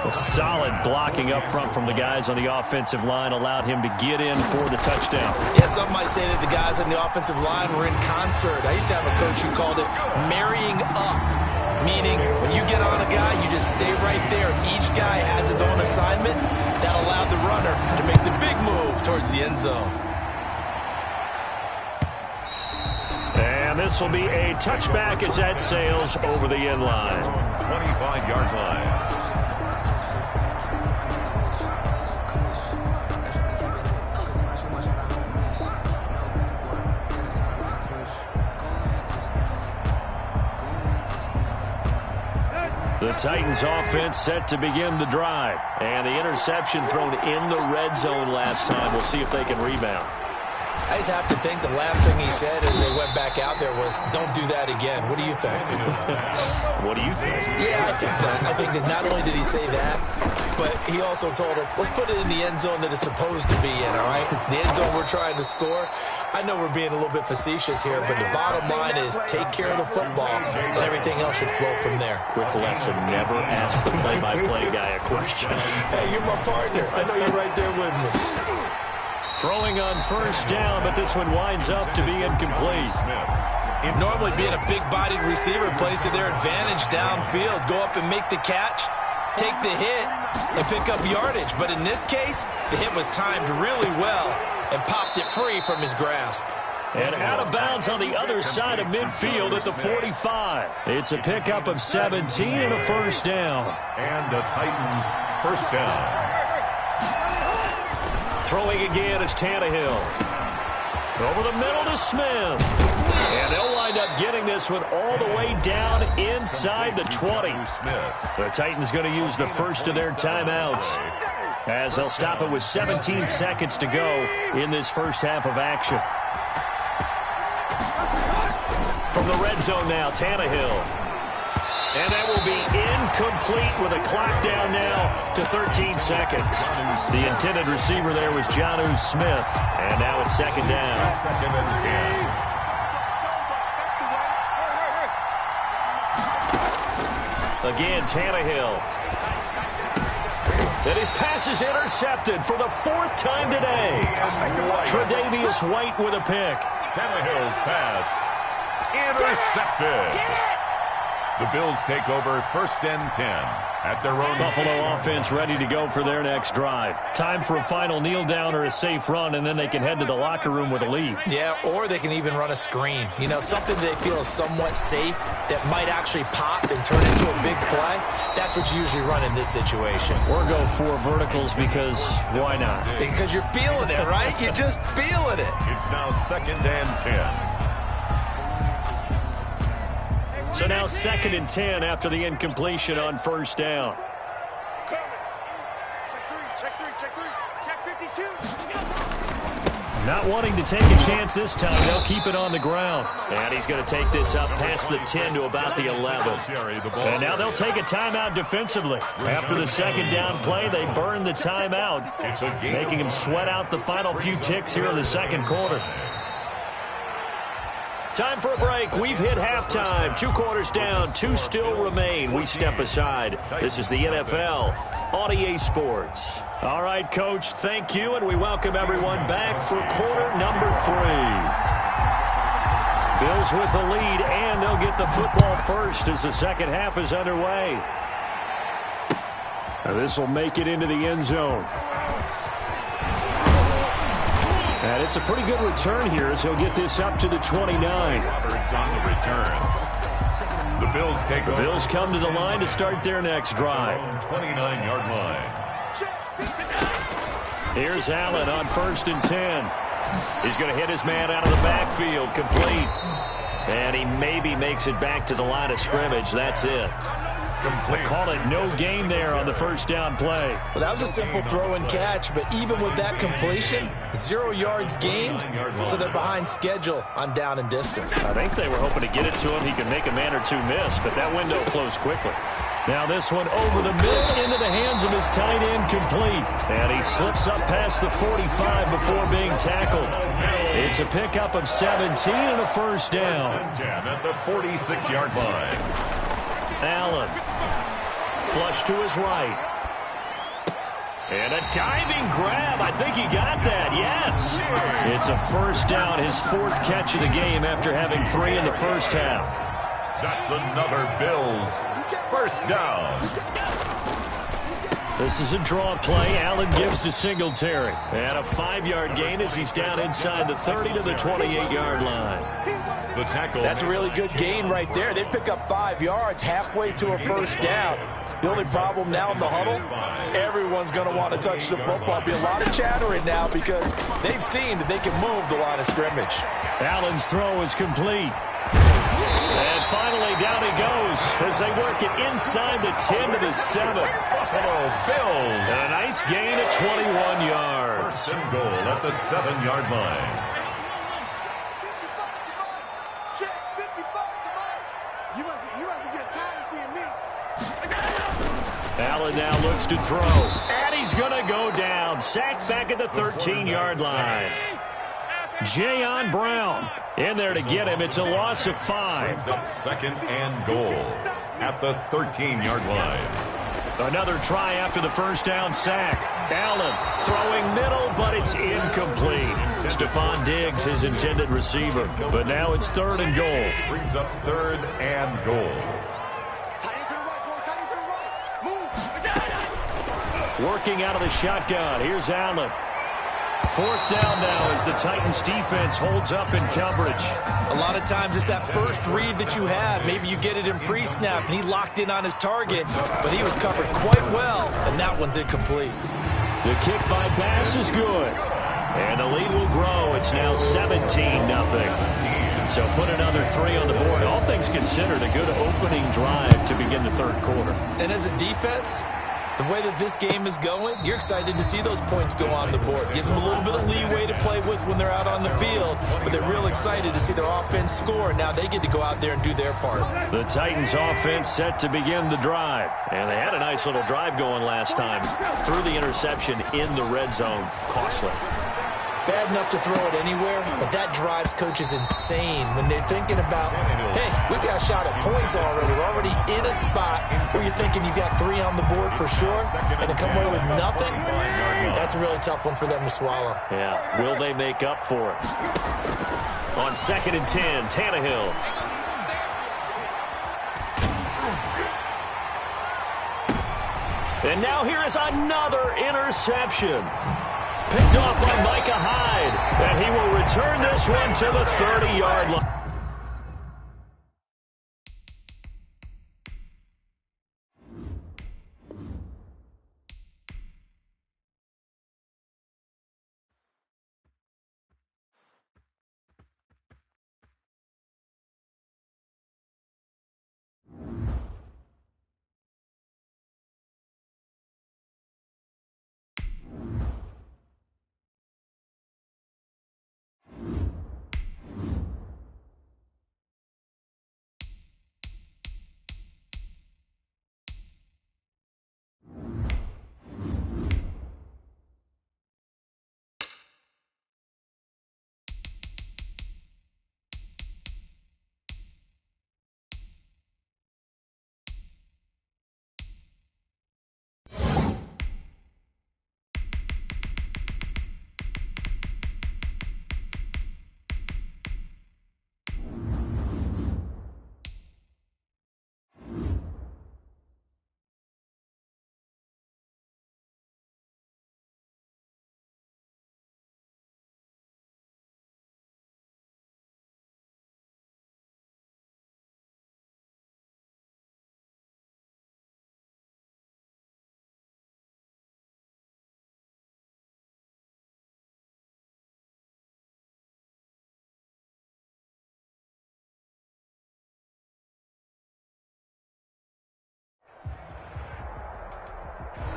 Speaker 2: A solid blocking up front from the guys on the offensive line allowed him to get in for the touchdown.
Speaker 4: Yeah, some might say that the guys on the offensive line were in concert. I used to have a coach who called it marrying up, meaning when you get on a guy, you just stay right there. Each guy has his own assignment. That allowed the runner to make the big move towards the end zone.
Speaker 2: And this will be a touchback as that sails over the end line.
Speaker 3: 25-yard line.
Speaker 2: The Titans offense set to begin the drive. And the interception thrown in the red zone last time. We'll see if they can rebound.
Speaker 4: I just have to think the last thing he said as they went back out there was, don't do that again. What do you think?
Speaker 2: What do you think?
Speaker 4: Yeah, I think that. I think that not only did he say that, but he also told him, let's put it in the end zone that it's supposed to be in, all right? The end zone we're trying to score. I know we're being a little bit facetious here, but the bottom line is take care of the football, and everything else should flow from there.
Speaker 2: Quick lesson, never ask the play-by-play guy a question.
Speaker 4: Hey, you're my partner. I know you're right there with me.
Speaker 2: Throwing on 1st down, but this one winds up to be incomplete.
Speaker 4: Normally being a big-bodied receiver plays to their advantage downfield. Go up and make the catch, take the hit, and pick up yardage. But in this case, the hit was timed really well and popped it free from his grasp.
Speaker 2: And out of bounds on the other side of midfield at the 45. It's a pickup of 17 and a first down.
Speaker 3: And the Titans first down.
Speaker 2: Throwing again is Tannehill. Over the middle to Smith. And they'll wind up getting this one all the way down inside the 20. The Titans going to use the first of their timeouts, as they'll stop it with 17 seconds to go in this first half of action. From the red zone now, Tannehill. And that will be incomplete with a clock down now to 13 seconds. The intended receiver there was Jonnu Smith. And now it's second down.
Speaker 3: Second and
Speaker 2: 10. Again, Tannehill. And his pass is intercepted for the fourth time today. Tre'Davious White with a pick.
Speaker 3: Tannehill's pass intercepted. The Bills take over first and 10 at their own.
Speaker 2: Buffalo offense ready to go for their next drive. Time for a final kneel down or a safe run, and then they can head to the locker room with a lead.
Speaker 4: Yeah, or they can even run a screen. You know, something they feel is somewhat safe that might actually pop and turn into a big play. That's what you usually run in this situation.
Speaker 2: Or go for verticals because why not?
Speaker 4: Because you're feeling it, right? You're just feeling it.
Speaker 3: It's now second and 10.
Speaker 2: So now second and 10 after the incompletion on first down.
Speaker 5: Check three, check 52.
Speaker 2: Not wanting to take a chance this time, they'll keep it on the ground. And he's going to take this up past the 10 to about the 11. And now they'll take a timeout defensively. After the second down play, they burn the timeout, making him sweat out the final few ticks here in the second quarter. Time for a break. We've hit halftime. 2 quarters down. 2 still remain. We step aside. This is the NFL on EA Sports. All right, Coach, thank you, and we welcome everyone back for quarter number 3. Bills with the lead, and they'll get the football first as the second half is underway. Now this will make it into the end zone. And it's a pretty good return here as he'll get this up to the 29.
Speaker 3: Roberts on the return. The Bills take over.
Speaker 2: The Bills come to the line to start their next drive.
Speaker 3: 29-yard line.
Speaker 2: Here's Allen on first and 10. He's going to hit his man out of the backfield, complete. And he maybe makes it back to the line of scrimmage. That's it.
Speaker 3: Complete.
Speaker 2: Call it no gain there on the first down play.
Speaker 4: Well, that was a simple throw and catch, but even with that completion, 0 yards gained, so they're behind schedule on down and distance.
Speaker 2: I think they were hoping to get it to him. He could make a man or two miss, but that window closed quickly. Now this one over the middle into the hands of his tight end, complete. And he slips up past the 45 before being tackled. It's a pickup of 17 and a first down.
Speaker 3: 10 at the 46-yard line.
Speaker 2: Allen. Flush to his right. And a diving grab. I think he got that. Yes. It's a first down, his 4th catch of the game after having 3 in the first half.
Speaker 3: That's another Bills first down.
Speaker 2: This is a draw play. Allen gives to Singletary. And a 5-yard gain as he's down inside the 30 to the 28-yard line.
Speaker 3: The tackle.
Speaker 4: That's a really good gain right there. They pick up 5 yards halfway to a first down. The only problem now in the huddle, everyone's going to want to touch the football. Be a lot of chattering now because they've seen that they can move the line of scrimmage.
Speaker 2: Allen's throw is complete. And finally down he goes as they work it inside the 10 to the 7.
Speaker 3: Buffalo Bills.
Speaker 2: And a nice gain at 21 yards.
Speaker 3: First and goal at the 7-yard line.
Speaker 2: Allen now looks to throw. And he's going to go down. Sacked back at the 13-yard line. Jayon Brown in there to get him. It's a loss of 5.
Speaker 3: Brings up second and goal at the 13-yard line.
Speaker 2: Another try after the first down sack. Allen throwing middle, but it's incomplete. Stephon Diggs, his intended receiver. But now it's 3rd and goal.
Speaker 3: Brings up 3rd and goal.
Speaker 2: Working out of the shotgun. Here's Allen. Fourth down now as the Titans defense holds up in coverage.
Speaker 4: A lot of times it's that first read that you have. Maybe you get it in pre-snap and he locked in on his target, but he was covered quite well, and that one's incomplete.
Speaker 2: The kick by Bass is good. And the lead will grow. It's now 17-0. So put another 3 on the board. All things considered, a good opening drive to begin the third quarter.
Speaker 4: And as a defense, the way that this game is going, you're excited to see those points go on the board. Gives them a little bit of leeway to play with when they're out on the field, but they're real excited to see their offense score. Now they get to go out there and do their part.
Speaker 2: The Titans offense set to begin the drive. And they had a nice little drive going last time. Threw the interception in the red zone. Costly.
Speaker 4: Bad enough to throw it anywhere, but that drives coaches insane when they're thinking about, hey, we've got a shot at points already. We're already in a spot where you're thinking you got 3 on the board for sure, and to come away with nothing, that's a really tough one for them to swallow.
Speaker 2: Yeah, will they make up for it? On 2nd and 10, Tannehill. And now here is another interception. Picked off by Micah Hyde, and he will return this one to the 30-yard line.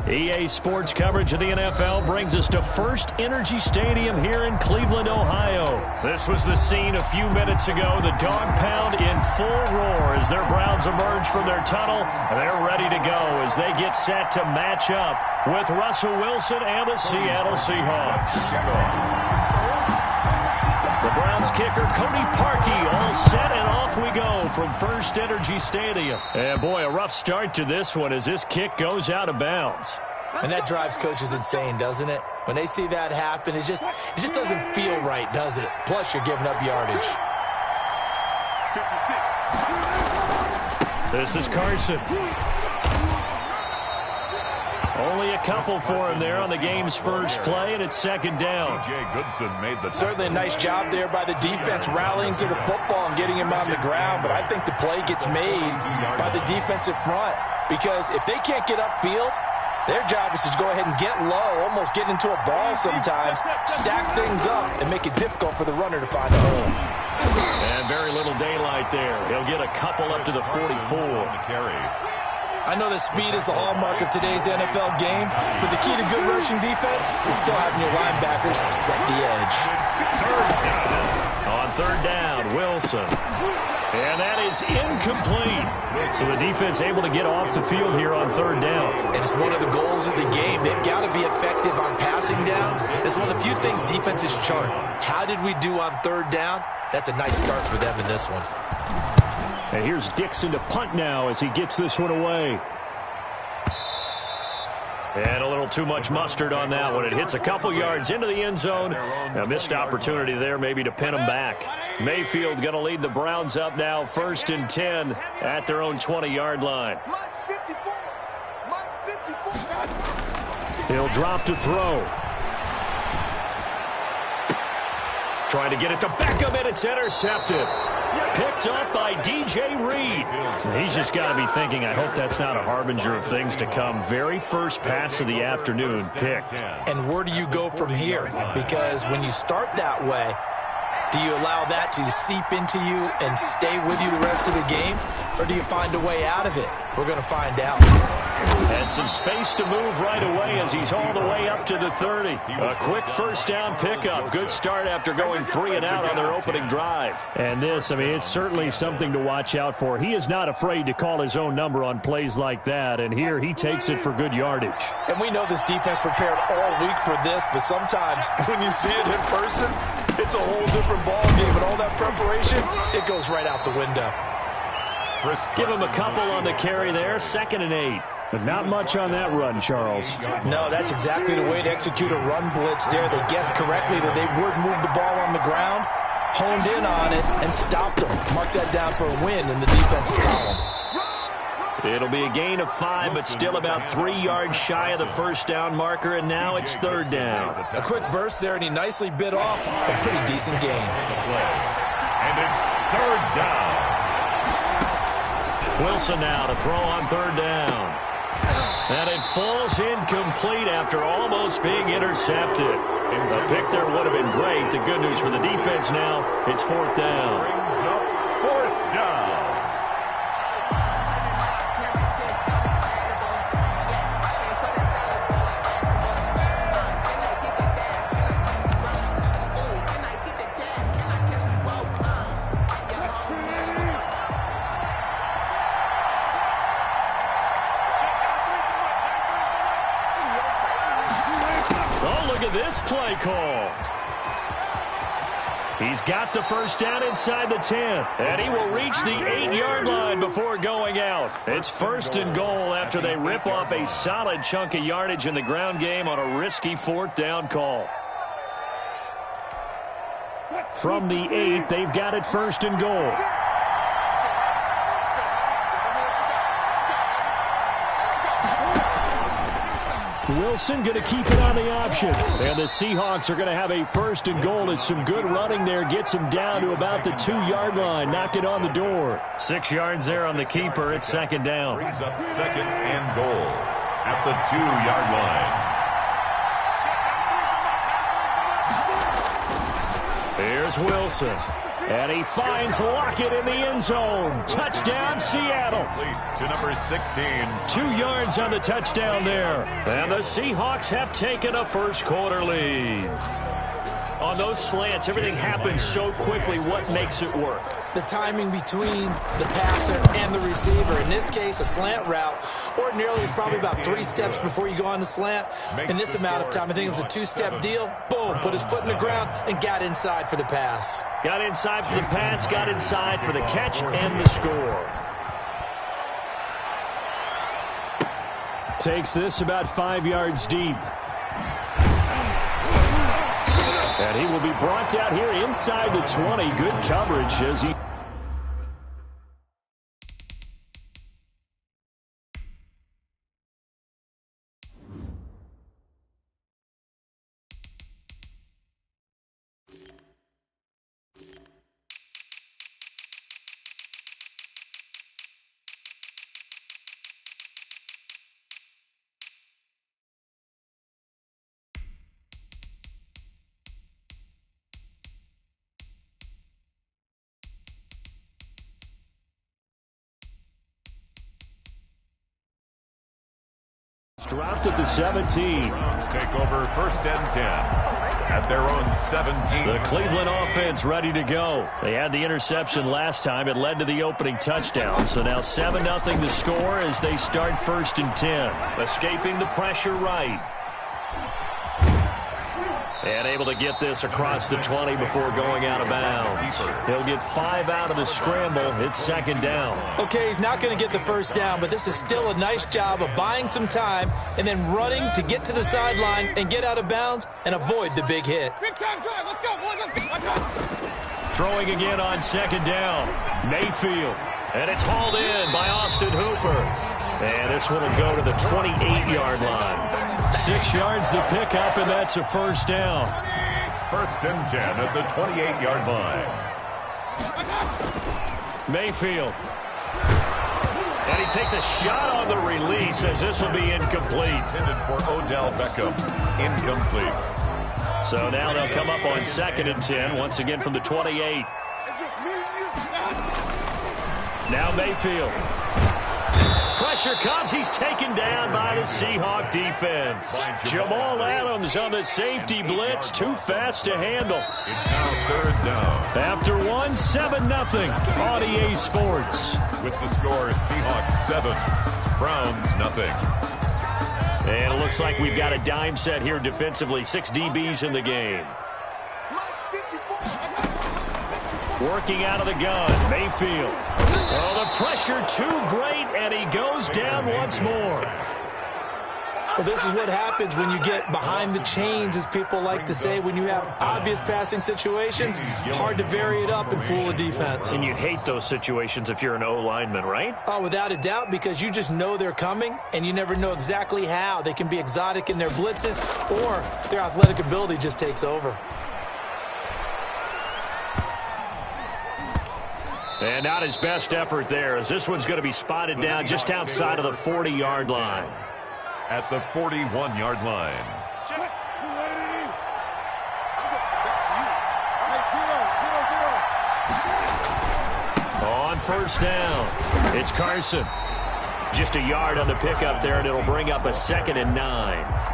Speaker 2: EA Sports coverage of the NFL brings us to First Energy Stadium here in Cleveland, Ohio. This was the scene a few minutes ago. The dog pound in full roar as their Browns emerge from their tunnel. And they're ready to go as they get set to match up with Russell Wilson and the Seattle Seahawks. The Browns kicker, Cody Parkey, all set, and off we go from First Energy Stadium. And boy, a rough start to this one as this kick goes out of bounds.
Speaker 4: And that drives coaches insane, doesn't it? When they see that happen, it just doesn't feel right, does it? Plus, you're giving up yardage.
Speaker 3: 56.
Speaker 2: This is Carson. Only a couple for him there on the game's first play, and it's second down.
Speaker 4: Certainly a nice job there by the defense rallying to the football and getting him on the ground, but I think the play gets made by the defensive front because if they can't get upfield, their job is to go ahead and get low, almost get into a ball sometimes, stack things up, and make it difficult for the runner to find a hole.
Speaker 2: And very little daylight there. He'll get a couple up to the 44.
Speaker 4: I know that speed is the hallmark of today's NFL game, but the key to good rushing defense is still having your linebackers set the edge.
Speaker 2: On third down, Wilson. And that is incomplete. So the defense able to get off the field here on third down.
Speaker 4: And it's one of the goals of the game. They've got to be effective on passing downs. It's one of the few things defenses chart. How did we do on third down? That's a nice start for them in this one.
Speaker 2: And here's Dixon to punt now as he gets this one away. And a little too much mustard on that one. It hits a couple yards into the end zone. A missed opportunity there maybe to pin them back. Mayfield going to lead the Browns up now, 1st and 10 at their own 20-yard line. He'll drop to throw. trying to get it to Beckham, and it's intercepted. Picked up by DJ Reed. He's just got to be thinking, I hope that's not a harbinger of things to come. Very first pass of the afternoon picked.
Speaker 4: And where do you go from here? Because when you start that way, do you allow that to seep into you and stay with you the rest of the game? Or do you find a way out of it? We're going to find out.
Speaker 2: And some space to move right away as he's all the way up to the 30. A quick first down pickup. Good start after going 3 and out on their opening drive.
Speaker 6: And this, I mean, it's certainly something to watch out for. He is not afraid to call his own number on plays like that. And here he takes it for good yardage.
Speaker 4: And we know this defense prepared all week for this, but sometimes when you see it in person, it's a whole different ball game. And all that preparation, it goes right out the window.
Speaker 2: Give him a couple on the carry there. 2nd and 8.
Speaker 6: But not much on that run, Charles.
Speaker 4: No, that's exactly the way to execute a run blitz there. They guessed correctly that they would move the ball on the ground, honed in on it, and stopped them. Mark that down for a win in the defense's column.
Speaker 2: It'll be a gain of 5, but still about 3 yards shy of the first down marker, and now it's 3rd down.
Speaker 4: A quick burst there, and he nicely bit off a pretty decent gain.
Speaker 3: And it's 3rd down.
Speaker 2: Wilson now to throw on 3rd down. And it falls incomplete after almost being intercepted. A pick there would have been great. The good news for the defense now, it's 4th down.
Speaker 3: Brings up 4th down.
Speaker 2: This play call. He's got the first down inside the 10, and he will reach the 8-yard line before going out. It's 1st and goal after they rip off a solid chunk of yardage in the ground game on a risky 4th down call.
Speaker 6: From the 8, they've got it 1st and goal. Wilson going to keep it on the option. And the Seahawks are going to have a 1st and goal as some good running there gets him down to about the 2-yard line. Knock it on the door.
Speaker 2: 6 yards there on the keeper. It's 2nd down.
Speaker 3: Brings up 2nd and goal at the 2-yard line.
Speaker 2: Here's Wilson. And he finds Lockett in the end zone. Touchdown, Seattle.
Speaker 3: To number 16.
Speaker 2: 2 yards on the touchdown there. And the Seahawks have taken a first-quarter lead. On those slants, everything happens so quickly. What makes it work?
Speaker 4: The timing between the passer and the receiver. In this case, a slant route. Ordinarily, it's probably about 3 steps before you go on the slant. In this amount of time, I think it was a 2-step deal. Boom, put his foot in the ground and got inside for the pass.
Speaker 2: Got inside for the pass, got inside for the catch and the score.
Speaker 6: Takes this about 5 yards deep. And he will be brought down here inside the 20. Good coverage as he... Dropped at the 17.
Speaker 3: Take over 1st and 10 at their own 17.
Speaker 2: The Cleveland offense ready to go. They had the interception last time. It led to the opening touchdown. So now 7-0 to score as they start 1st and 10. Escaping the pressure right. And able to get this across the 20 before going out of bounds. He'll get 5 out of the scramble. It's 2nd down.
Speaker 4: Okay, he's not going to get the first down, but this is still a nice job of buying some time and then running to get to the sideline and get out of bounds and avoid the big hit.
Speaker 5: Big time drive. Let's go, boys. Let's go.
Speaker 2: Throwing again on 2nd down. Mayfield. And it's hauled in by Austin Hooper. And this one will go to the 28-yard line. 6 yards the pickup, and that's a 1st down.
Speaker 3: First and 10 at the 28-yard line.
Speaker 2: Mayfield. And he takes a shot on the release as this will be incomplete.
Speaker 3: Intended for Odell Beckham. Incomplete.
Speaker 2: So now they'll come up on 2nd and 10, once again from the 28. Now Mayfield. Pressure comes. He's taken down by the Seahawk defense. Jamal Adams on the safety blitz. Too fast to handle.
Speaker 3: It's now 3rd down.
Speaker 2: After 7-0 on EA Sports.
Speaker 3: With the score, Seahawks 7, Browns 0.
Speaker 2: And it looks like we've got a dime set here defensively. 6 DBs in the game. Working out of the gun, Mayfield. Oh, the pressure too great, and he goes down once more.
Speaker 4: Well, this is what happens when you get behind the chains, as people like to say, when you have obvious passing situations. Hard to vary it up and fool a defense.
Speaker 2: And you hate those situations if you're an O-lineman, right?
Speaker 4: Oh, without a doubt, because you just know they're coming, and you never know exactly how. They can be exotic in their blitzes, or their athletic ability just takes over.
Speaker 2: And not his best effort there, as this one's going to be spotted down just outside of the 40-yard line.
Speaker 3: At the 41-yard line.
Speaker 2: On 1st down, it's Carson. Just a yard on the pickup there, and it'll bring up a 2nd and 9.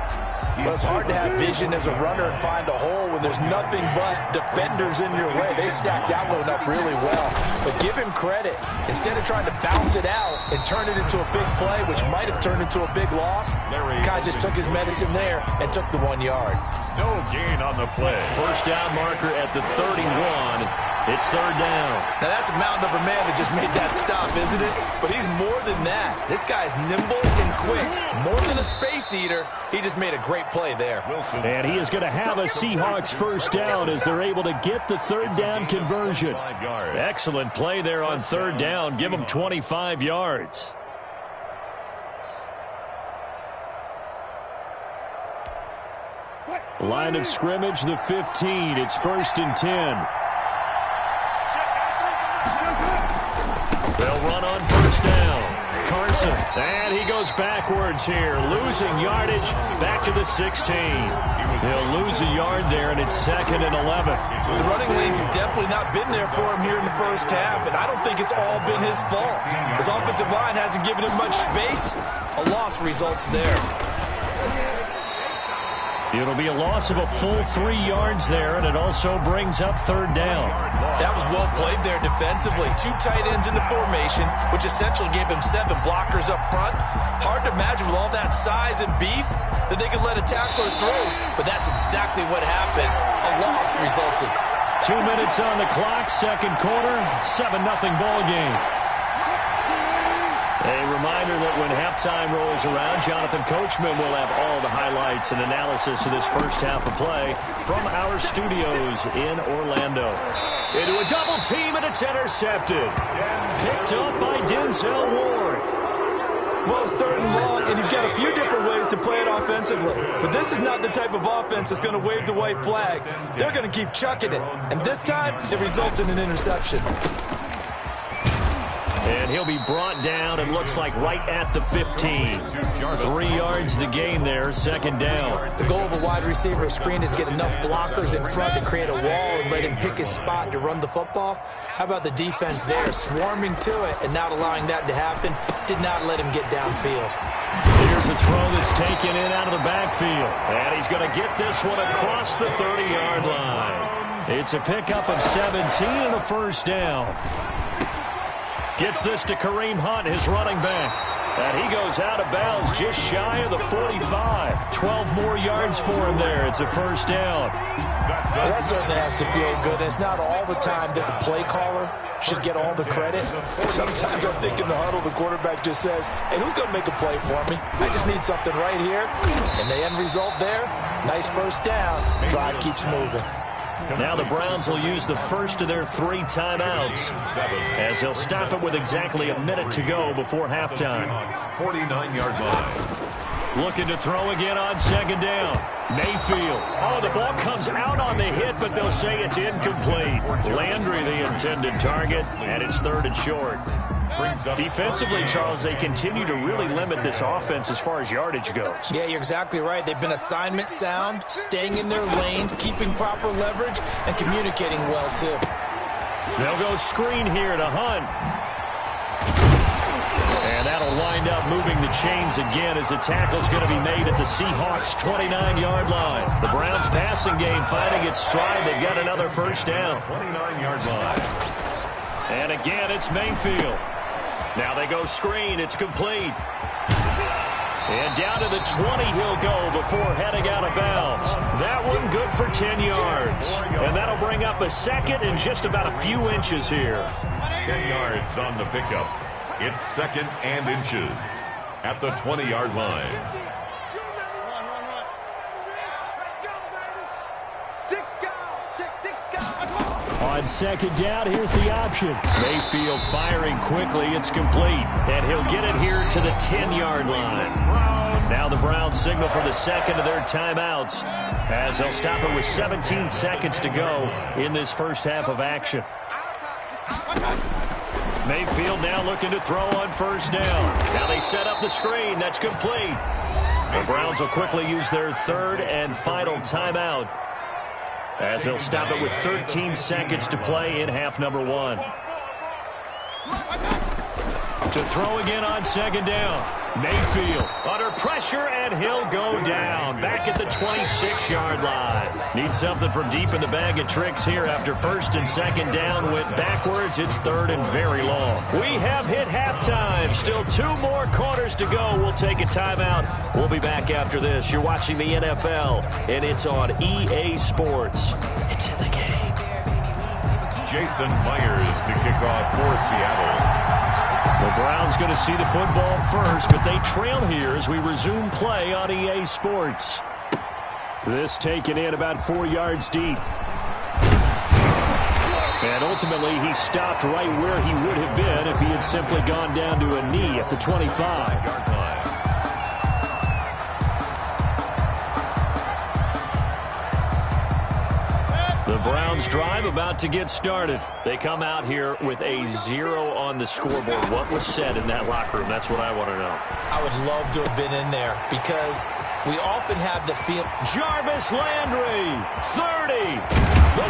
Speaker 4: Well, it's hard to have vision as a runner and find a hole when there's nothing but defenders in your way. They stacked that one up really well. But give him credit. Instead of trying to bounce it out and turn it into a big play, which might have turned into a big loss, Kai just took his medicine there and took the 1 yard.
Speaker 3: No gain on the play.
Speaker 2: 1st down marker at the 31. It's 3rd down.
Speaker 4: Now, that's a mountain of a man that just made that stop, isn't it? But he's more than that. This guy's nimble and quick. More than a space eater. He just made a great play there.
Speaker 6: And he is going to have a Seahawks 1st down as they're able to get the 3rd down conversion.
Speaker 2: Excellent play there on 3rd down. Give him 25 yards.
Speaker 6: Line of scrimmage, the 15. It's 1st and 10.
Speaker 2: They'll run on 1st down. Carson. And he goes backwards here, losing yardage back to the 16. He'll lose a yard there, and it's 2nd and 11.
Speaker 4: The running lanes have definitely not been there for him here in the first half, and I don't think it's all been his fault. His offensive line hasn't given him much space. A loss results there.
Speaker 2: It'll be a loss of a full 3 yards there, and it also brings up 3rd down.
Speaker 4: That was well played there defensively. 2 tight ends in the formation, which essentially gave him 7 blockers up front. Hard to imagine with all that size and beef that they could let a tackler through, but that's exactly what happened. A loss resulted.
Speaker 6: 2 minutes on the clock, 2nd quarter, 7-0 ball game.
Speaker 2: A reminder that when halftime rolls around, Jonathan Coachman will have all the highlights and analysis of this first half of play from our studios in Orlando. Into a double team, and it's intercepted. Picked up by Denzel Ward.
Speaker 4: Well, it's 3rd and long, and you've got a few different ways to play it offensively. But this is not the type of offense that's going to wave the white flag. They're going to keep chucking it. And this time, it results in an interception.
Speaker 2: And he'll be brought down, and looks like right at the 15. 3 yards the gain there, 2nd down.
Speaker 4: The goal of a wide receiver screen is get enough blockers in front to create a wall and let him pick his spot to run the football. How about the defense there, swarming to it and not allowing that to happen? Did not let him get downfield.
Speaker 2: Here's a throw that's taken in out of the backfield. And he's going to get this one across the 30-yard line. It's a pickup of 17 and a 1st down. Gets this to Kareem Hunt, his running back. And he goes out of bounds just shy of the 45. 12 more yards for him there. It's a 1st down.
Speaker 4: Well, that certainly has to feel good. It's not all the time that the play caller should get all the credit. Sometimes I'm thinking the huddle, the quarterback just says, hey, who's going to make a play for me? I just need something right here. And the end result there, nice 1st down. Drive keeps moving.
Speaker 2: Now the Browns will use the first of their 3 timeouts as they'll stop it with exactly a minute to go before halftime.
Speaker 3: 49-yard line.
Speaker 2: Looking to throw again on second down. Mayfield. Oh, the ball comes out on the hit, but they'll say it's incomplete. Landry, the intended target, and it's 3rd and short. Defensively, Charles, they continue to really limit this offense as far as yardage goes.
Speaker 4: Yeah, you're exactly right. They've been assignment sound, staying in their lanes, keeping proper leverage, and communicating well, too.
Speaker 2: They'll go screen here to Hunt. And that'll wind up moving the chains again as the tackle's going to be made at the Seahawks' 29-yard line. The Browns' passing game finding its stride. They've got another first down.
Speaker 3: 29-yard line.
Speaker 2: And again, it's Mayfield. Now they go screen. It's complete. And down to the 20 he'll go before heading out of bounds. That one good for 10 yards. And that'll bring up a second and just about a few inches here.
Speaker 3: 10 yards on the pickup. It's 2nd and inches at the 20-yard line.
Speaker 6: On second down, here's the option.
Speaker 2: Mayfield firing quickly. It's complete. And he'll get it here to the 10-yard line. Now the Browns signal for the second of their timeouts as they'll stop it with 17 seconds to go in this first half of action. Mayfield now looking to throw on first down. Now they set up the screen. That's complete. The Browns will quickly use their 3rd and final timeout as they'll stop it with 13 seconds to play in half number 1. To throw again on second down. Mayfield under pressure, and he'll go down back at the 26-yard line. Need something from deep in the bag of tricks here after 1st and 2nd down went backwards. It's 3rd and very long. We have hit halftime. Still 2 more quarters to go. We'll take a timeout. We'll be back after this. You're watching the NFL, and it's on EA Sports. It's in the game.
Speaker 3: Jason Myers to kick off for Seattle.
Speaker 2: The Browns going to see the football first, but they trail here as we resume play on EA Sports.
Speaker 6: This taken in about 4 yards deep. And ultimately, he stopped right where he would have been if he had simply gone down to a knee at the 25.
Speaker 2: The Browns drive about to get started. They come out here with a 0 on the scoreboard. What was said in that locker room? That's what I want to know.
Speaker 4: I would love to have been in there because we often have the feel.
Speaker 2: Jarvis Landry, 30, the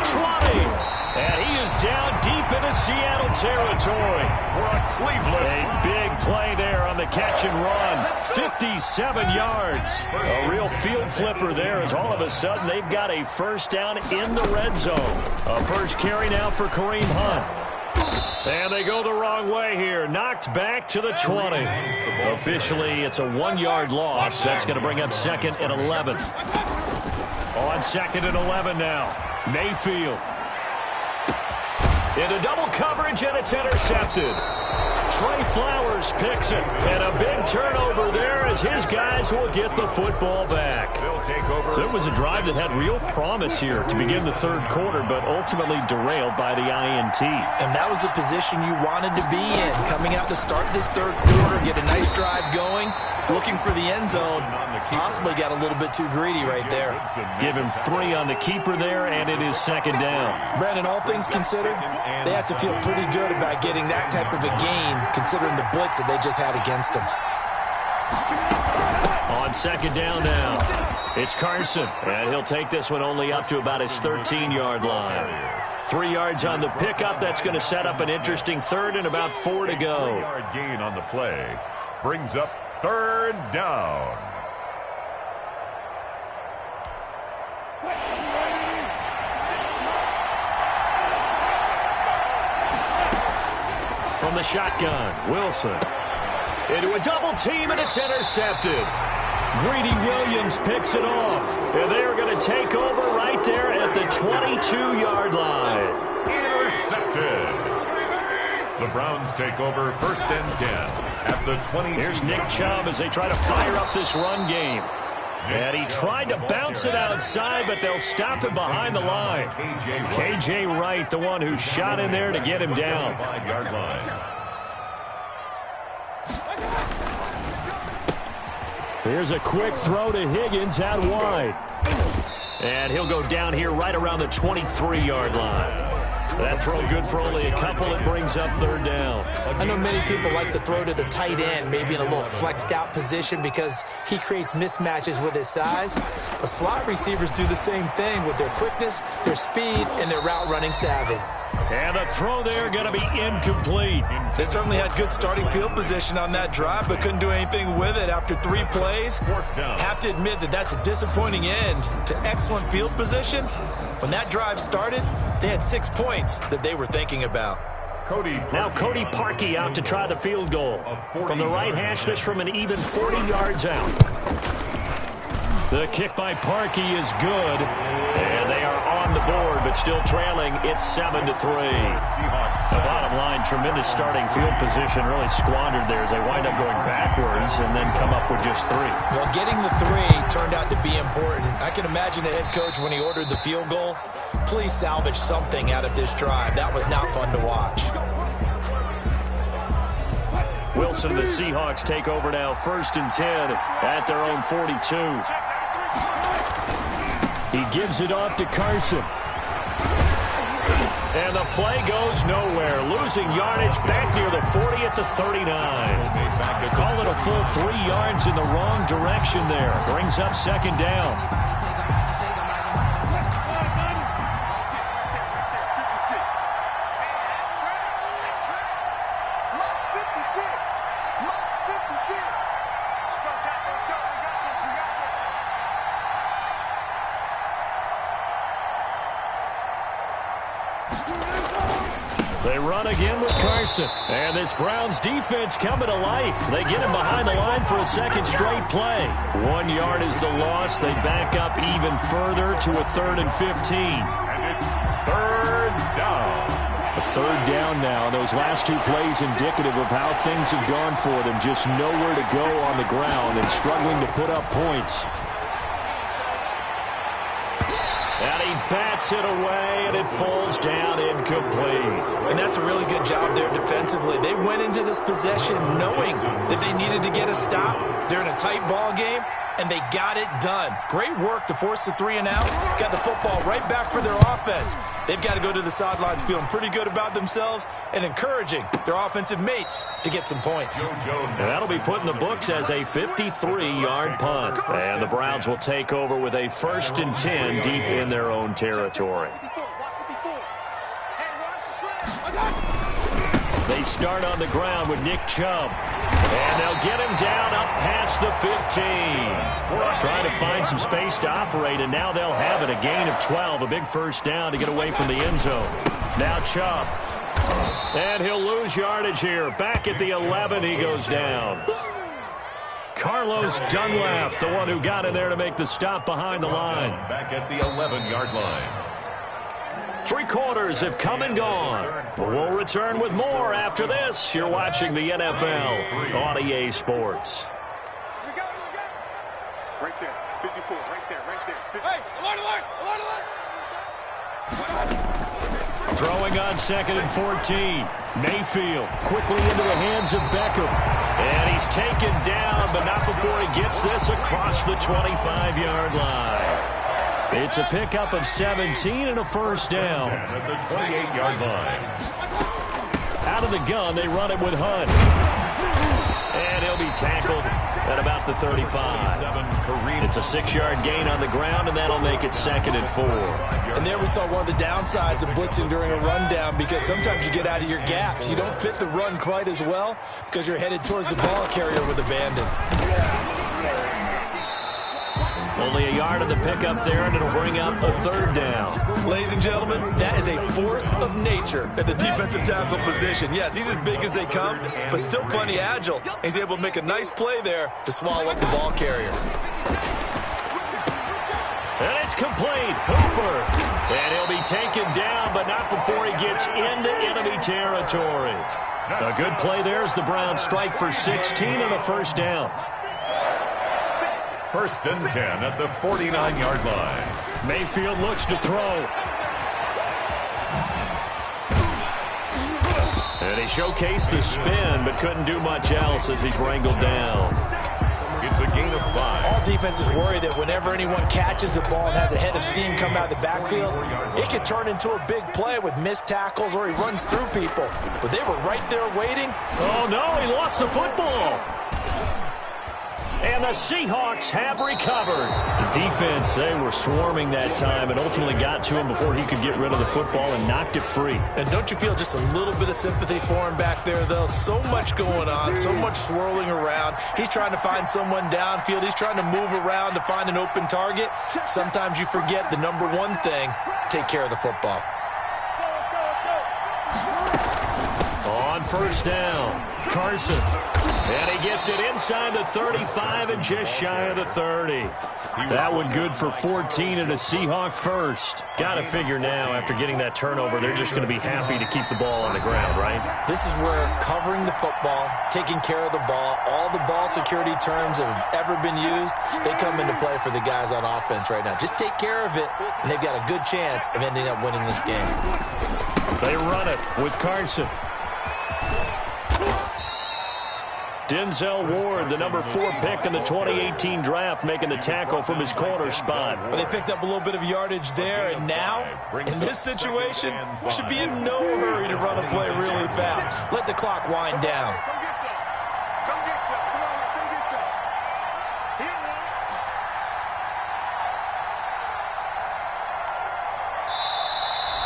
Speaker 2: 20. And he is down deep into Seattle territory. A big play there on the catch and run. 57 yards. A real field flipper there as all of a sudden they've got a first down in the red zone. A first carry now for Kareem Hunt. And they go the wrong way here. Knocked back to the 20. Officially, it's a 1-yard loss. That's going to bring up 2nd and 11. On 2nd and 11 now. Mayfield. Into double coverage, and it's intercepted. Trey Flowers picks it, and a big turnover there as his guys will get the football back. So it was a drive that had real promise here to begin the 3rd quarter, but ultimately derailed by the INT.
Speaker 4: And that was the position you wanted to be in, coming out to start this 3rd quarter, get a nice drive going, looking for the end zone. Possibly got a little bit too greedy right there.
Speaker 2: Give him 3 on the keeper there, and it is 2nd down.
Speaker 4: Brandon, all things considered, they have to feel pretty good about getting that type of a gain, considering the blitz that they just had against them.
Speaker 2: On 2nd down now, it's Carson, and he'll take this one only up to about his 13-yard line. 3 yards on the pickup. That's going to set up an interesting 3rd and about 4 to go.
Speaker 3: 3-yard gain on the play brings up 3rd down.
Speaker 2: From the shotgun, Wilson. Into a double team, and it's intercepted. Greedy Williams picks it off. And they're going to take over right there at the 22-yard line.
Speaker 3: Intercepted. The Browns take over 1st and 10 at the 20.
Speaker 2: Here's Nick Chubb as they try to fire up this run game. And he tried to bounce it outside, but they'll stop him behind the line. KJ Wright, the one who shot in there to get him down.
Speaker 3: 5-yard line.
Speaker 6: Here's a quick throw to Higgins out wide. And he'll go down here right around the 23-yard line. That throw good for only a couple. It brings up third down.
Speaker 4: I know many people like to throw to the tight end, maybe in a little flexed out position because he creates mismatches with his size. But slot receivers do the same thing with their quickness, their speed, and their route running savvy.
Speaker 6: And the throw there going to be incomplete.
Speaker 4: They certainly had good starting field position on that drive, but couldn't do anything with it after 3 plays. Have to admit that that's a disappointing end to excellent field position. When that drive started, they had 6 points that they were thinking about.
Speaker 6: Now Cody Parkey out to try the field goal. From the right hash, this from an even 40 yards out. The kick by Parkey is good. And they are on the board, but still trailing. It's 7-3. The bottom line, tremendous starting field position, really squandered there as they wind up going backwards and then come up with just 3.
Speaker 4: Well, getting the 3 turned out to be important. I can imagine the head coach when he ordered the field goal. Please salvage something out of this drive. That was not fun to watch.
Speaker 6: Wilson and the Seahawks take over now, 1st and 10 at their own 42. He gives it off to Carson. And the play goes nowhere. Losing yardage back near the 40 at the 39. Call it a full 3 yards in the wrong direction there. Brings up 2nd down. They run again with Carson. And this Browns defense coming to life. They get him behind the line for a 2nd straight play. 1 yard is the loss. They back up even further to a 3rd and 15.
Speaker 3: And it's 3rd down.
Speaker 6: A 3rd down now. Those last 2 plays indicative of how things have gone for them. Just nowhere to go on the ground and struggling to put up points. And he bats it away, and it falls down incomplete.
Speaker 4: And that's a really good job there defensively. They went into this possession knowing that they needed to get a stop. They're in a tight ball game, and they got it done. Great work to force the 3 and out. Got the football right back for their offense. They've got to go to the sidelines feeling pretty good about themselves and encouraging their offensive mates to get some points.
Speaker 6: And that'll be put in the books as a 53-yard punt. And the Browns will take over with a 1st and 10 deep in their own territory. They start on the ground with Nick Chubb. And they'll get him down up past the 15. Trying to find some space to operate, and now they'll have it. A gain of 12, a big 1st down to get away from the end zone. Now Chubb. And he'll lose yardage here. Back at the 11, he goes down. Carlos Dunlap, the one who got in there to make the stop behind the line.
Speaker 3: Back at the 11-yard line.
Speaker 6: 3 quarters have come and gone. We'll return with more after this. You're watching the NFL on EA Sports.
Speaker 5: Right there, 54, right there, right there. Hey, alert!
Speaker 6: Throwing on 2nd and 14. Mayfield quickly into the hands of Beckham. And he's taken down, but not before he gets this across the 25-yard line. It's a pickup of 17 and a 1st down.
Speaker 3: At the 28-yard line.
Speaker 6: Out of the gun, they run it with Hunt. And he'll be tackled at about the 35. It's a 6-yard gain on the ground, and that'll make it 2nd and 4.
Speaker 4: And there we saw one of the downsides of blitzing during a rundown, because sometimes you get out of your gaps. You don't fit the run quite as well because you're headed towards the ball carrier with abandon.
Speaker 6: Only a yard of the pickup there, and it'll bring up a 3rd down.
Speaker 4: Ladies and gentlemen, that is a force of nature at the defensive tackle position. Yes, he's as big as they come, but still plenty agile. He's able to make a nice play there to swallow up the ball carrier.
Speaker 6: And it's complete. Hooper. And he'll be taken down, but not before he gets into enemy territory. A good play there as the Browns strike for 16 and a 1st down.
Speaker 3: 1st and 10 at the 49-yard line.
Speaker 6: Mayfield looks to throw. And he showcased the spin, but couldn't do much else as he's wrangled down.
Speaker 3: It's It's a gain of 5.
Speaker 4: All defenses worry that whenever anyone catches the ball and has a head of steam come out of the backfield, it could turn into a big play with missed tackles or he runs through people. But they were right there waiting.
Speaker 2: Oh, no, he lost the football. And the Seahawks have recovered. The defense, they were swarming that time and ultimately got to him before he could get rid of the football and knocked it free.
Speaker 4: And don't you feel just a little bit of sympathy for him back there, though? So much going on, so much swirling around. He's trying to find someone downfield. He's trying to move around to find an open target. Sometimes you forget the number one thing, take care of the football.
Speaker 2: On first down, Carson. And he gets it inside the 35 and just shy of the 30. That one good for 14 and a Seahawk first. Got to figure now, after getting that turnover, they're just going to be happy to keep the ball on the ground, right?
Speaker 4: This is where covering the football, taking care of the ball, all the ball security terms that have ever been used, they come into play for the guys on offense right now. Just take care of it, and they've got a good chance of ending up winning this game.
Speaker 2: They run it with Carson. Denzel Ward, the number 4 pick in the 2018 draft, making the tackle from his corner spot.
Speaker 4: Well, they picked up a little bit of yardage there, and now, in this situation, should be in no hurry to run a play really fast. Let the clock wind down.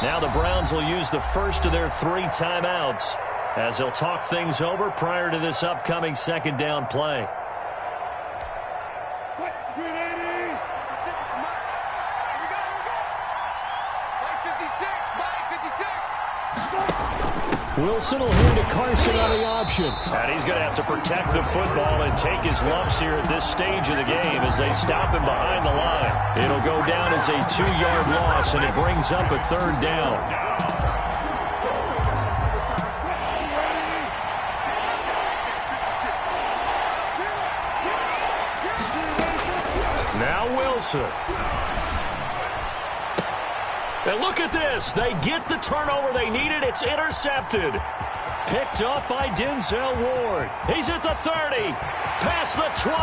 Speaker 2: Now the Browns will use the first of their 3 timeouts as they'll talk things over prior to this upcoming second down play. Wilson will hand to Carson on the option. And he's going to have to protect the football and take his lumps here at this stage of the game as they stop him behind the line. It'll go down as a 2-yard loss, and it brings up a 3rd down. Now Wilson. And look at this. They get the turnover they needed. It's intercepted. Picked up by Denzel Ward. He's at the 30. Past the 20.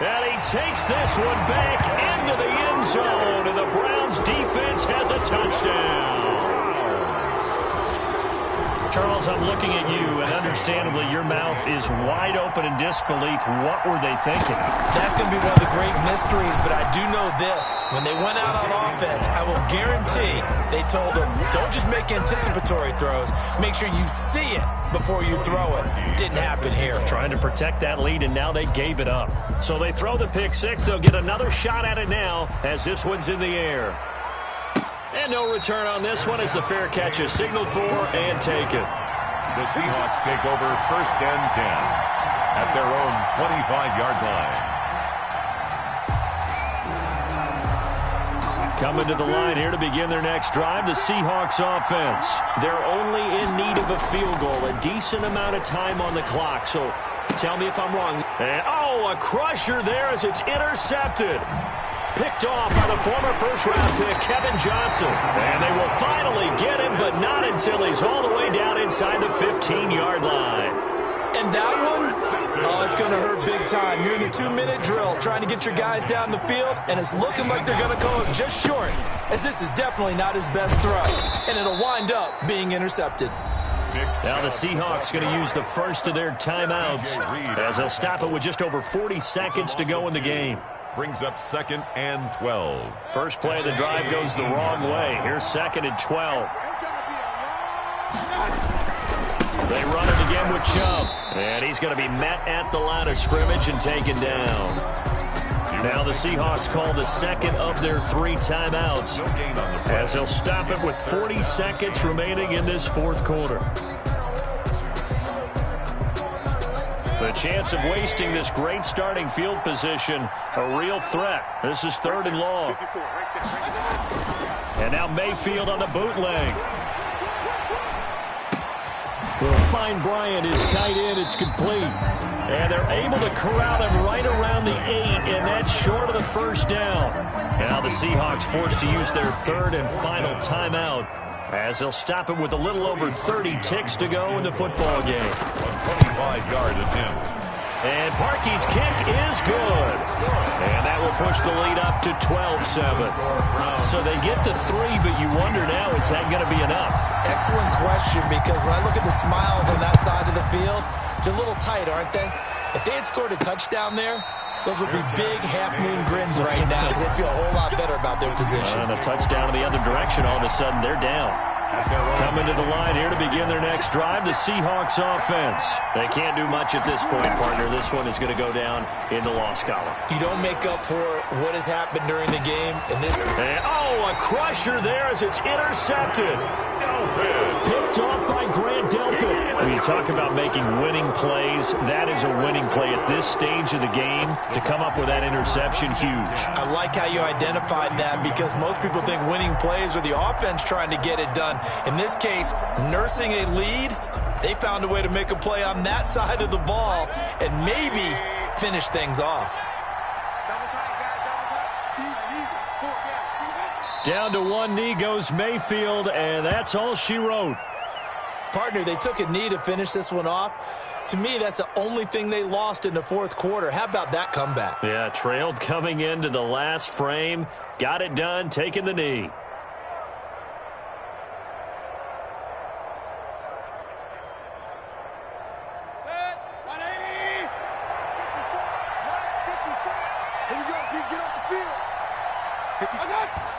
Speaker 2: And he takes this one back into the end zone. And the Browns defense has a touchdown. Charles, I'm looking at you, and understandably your mouth is wide open in disbelief. What were they thinking?
Speaker 4: That's going to be one of the great mysteries, but I do know this. When they went out on offense, I will guarantee they told them, don't just make anticipatory throws. Make sure you see it before you throw it. Didn't happen here.
Speaker 2: Trying to protect that lead, and now they gave it up. So they throw the pick six. They'll get another shot at it now as this one's in the air. And no return on this one as the fair catch is signaled for and taken.
Speaker 3: The Seahawks take over 1st and 10 at their own 25-yard line.
Speaker 2: Coming to the line here to begin their next drive, the Seahawks offense. They're only in need of a field goal, a decent amount of time on the clock. So tell me if I'm wrong. And, a crusher there as it's intercepted. Picked off by the former first-round pick, Kevin Johnson. And they will finally get him, but not until he's all the way down inside the 15-yard line.
Speaker 4: And that one, it's going to hurt big time. You're in the 2-minute drill trying to get your guys down the field, and it's looking like they're going to come up just short, as this is definitely not his best throw. And it'll wind up being intercepted.
Speaker 2: Now the Seahawks going to use the first of their timeouts as they'll stop it with just over 40 seconds to go in the game.
Speaker 3: Brings up 2nd and 12.
Speaker 2: First play of the drive goes the wrong way. Here's 2nd and 12. They run it again with Chubb. And he's going to be met at the line of scrimmage and taken down. Now the Seahawks call the second of their 3 timeouts as they'll stop it with 40 seconds remaining in this 4th quarter. The chance of wasting this great starting field position, a real threat. This is 3rd and long. And now Mayfield on the bootleg. Will find Bryant, his tight end. It's complete. And they're able to corral him right around the 8, and that's short of the first down. Now the Seahawks forced to use their 3rd and final timeout as they'll stop it with a little over 30 ticks to go in the football game.
Speaker 3: 25-yard attempt.
Speaker 2: And Parkey's kick is good. And that will push the lead up to 12-7. So they get the 3, but you wonder now, is that going to be enough?
Speaker 4: Excellent question, because when I look at the smiles on that side of the field, they're a little tight, aren't they? If they had scored a touchdown there, those would be big half-moon grins right now because they'd feel a whole lot better about their position.
Speaker 2: And a touchdown in the other direction, all of a sudden they're down. Coming to the line here to begin their next drive, the Seahawks offense. They can't do much at this point, partner. This one is going to go down in the loss column.
Speaker 4: You don't make up for what has happened during the game. And
Speaker 2: a crusher there as it's intercepted. Picked off by Grant Delpit. When you talk about making winning plays, that is a winning play at this stage of the game. To come up with that interception, huge.
Speaker 4: I like how you identified that, because most people think winning plays are the offense trying to get it done. In this case, nursing a lead, they found a way to make a play on that side of the ball and maybe finish things off.
Speaker 2: Down to one knee goes Mayfield, and that's all she wrote.
Speaker 4: Partner, they took a knee to finish this one off. To me, that's the only thing they lost in the fourth quarter. How about that comeback?
Speaker 2: Yeah, trailed coming into the last frame. Got it done, taking the knee.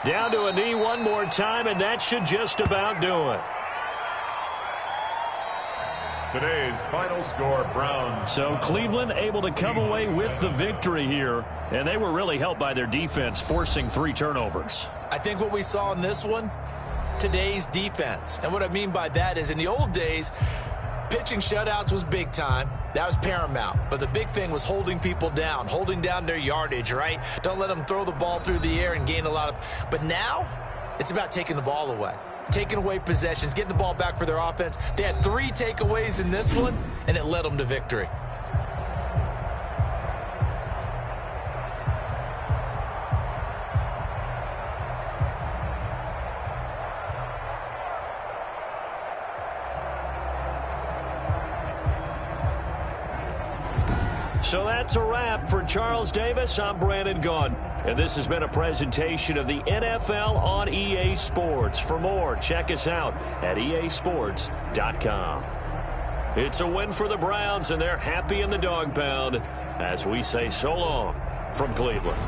Speaker 2: Down to a knee one more time, and that should just about do it.
Speaker 3: Today's final score, Browns.
Speaker 2: So Cleveland able to come away with the victory here, and they were really helped by their defense, forcing 3 turnovers.
Speaker 4: I think what we saw in this one, today's defense. And what I mean by that is, in the old days, pitching shutouts was big time. That was paramount. But the big thing was holding people down, holding down their yardage, right? Don't let them throw the ball through the air and gain a lot of... But now, it's about taking the ball away. Taking away possessions, getting the ball back for their offense. They had 3 takeaways in this one, and it led them to victory.
Speaker 2: So that's a wrap for Charles Davis. I'm Brandon Gunn. And this has been a presentation of the NFL on EA Sports. For more, check us out at easports.com. It's a win for the Browns, and they're happy in the dog pound as we say so long from Cleveland.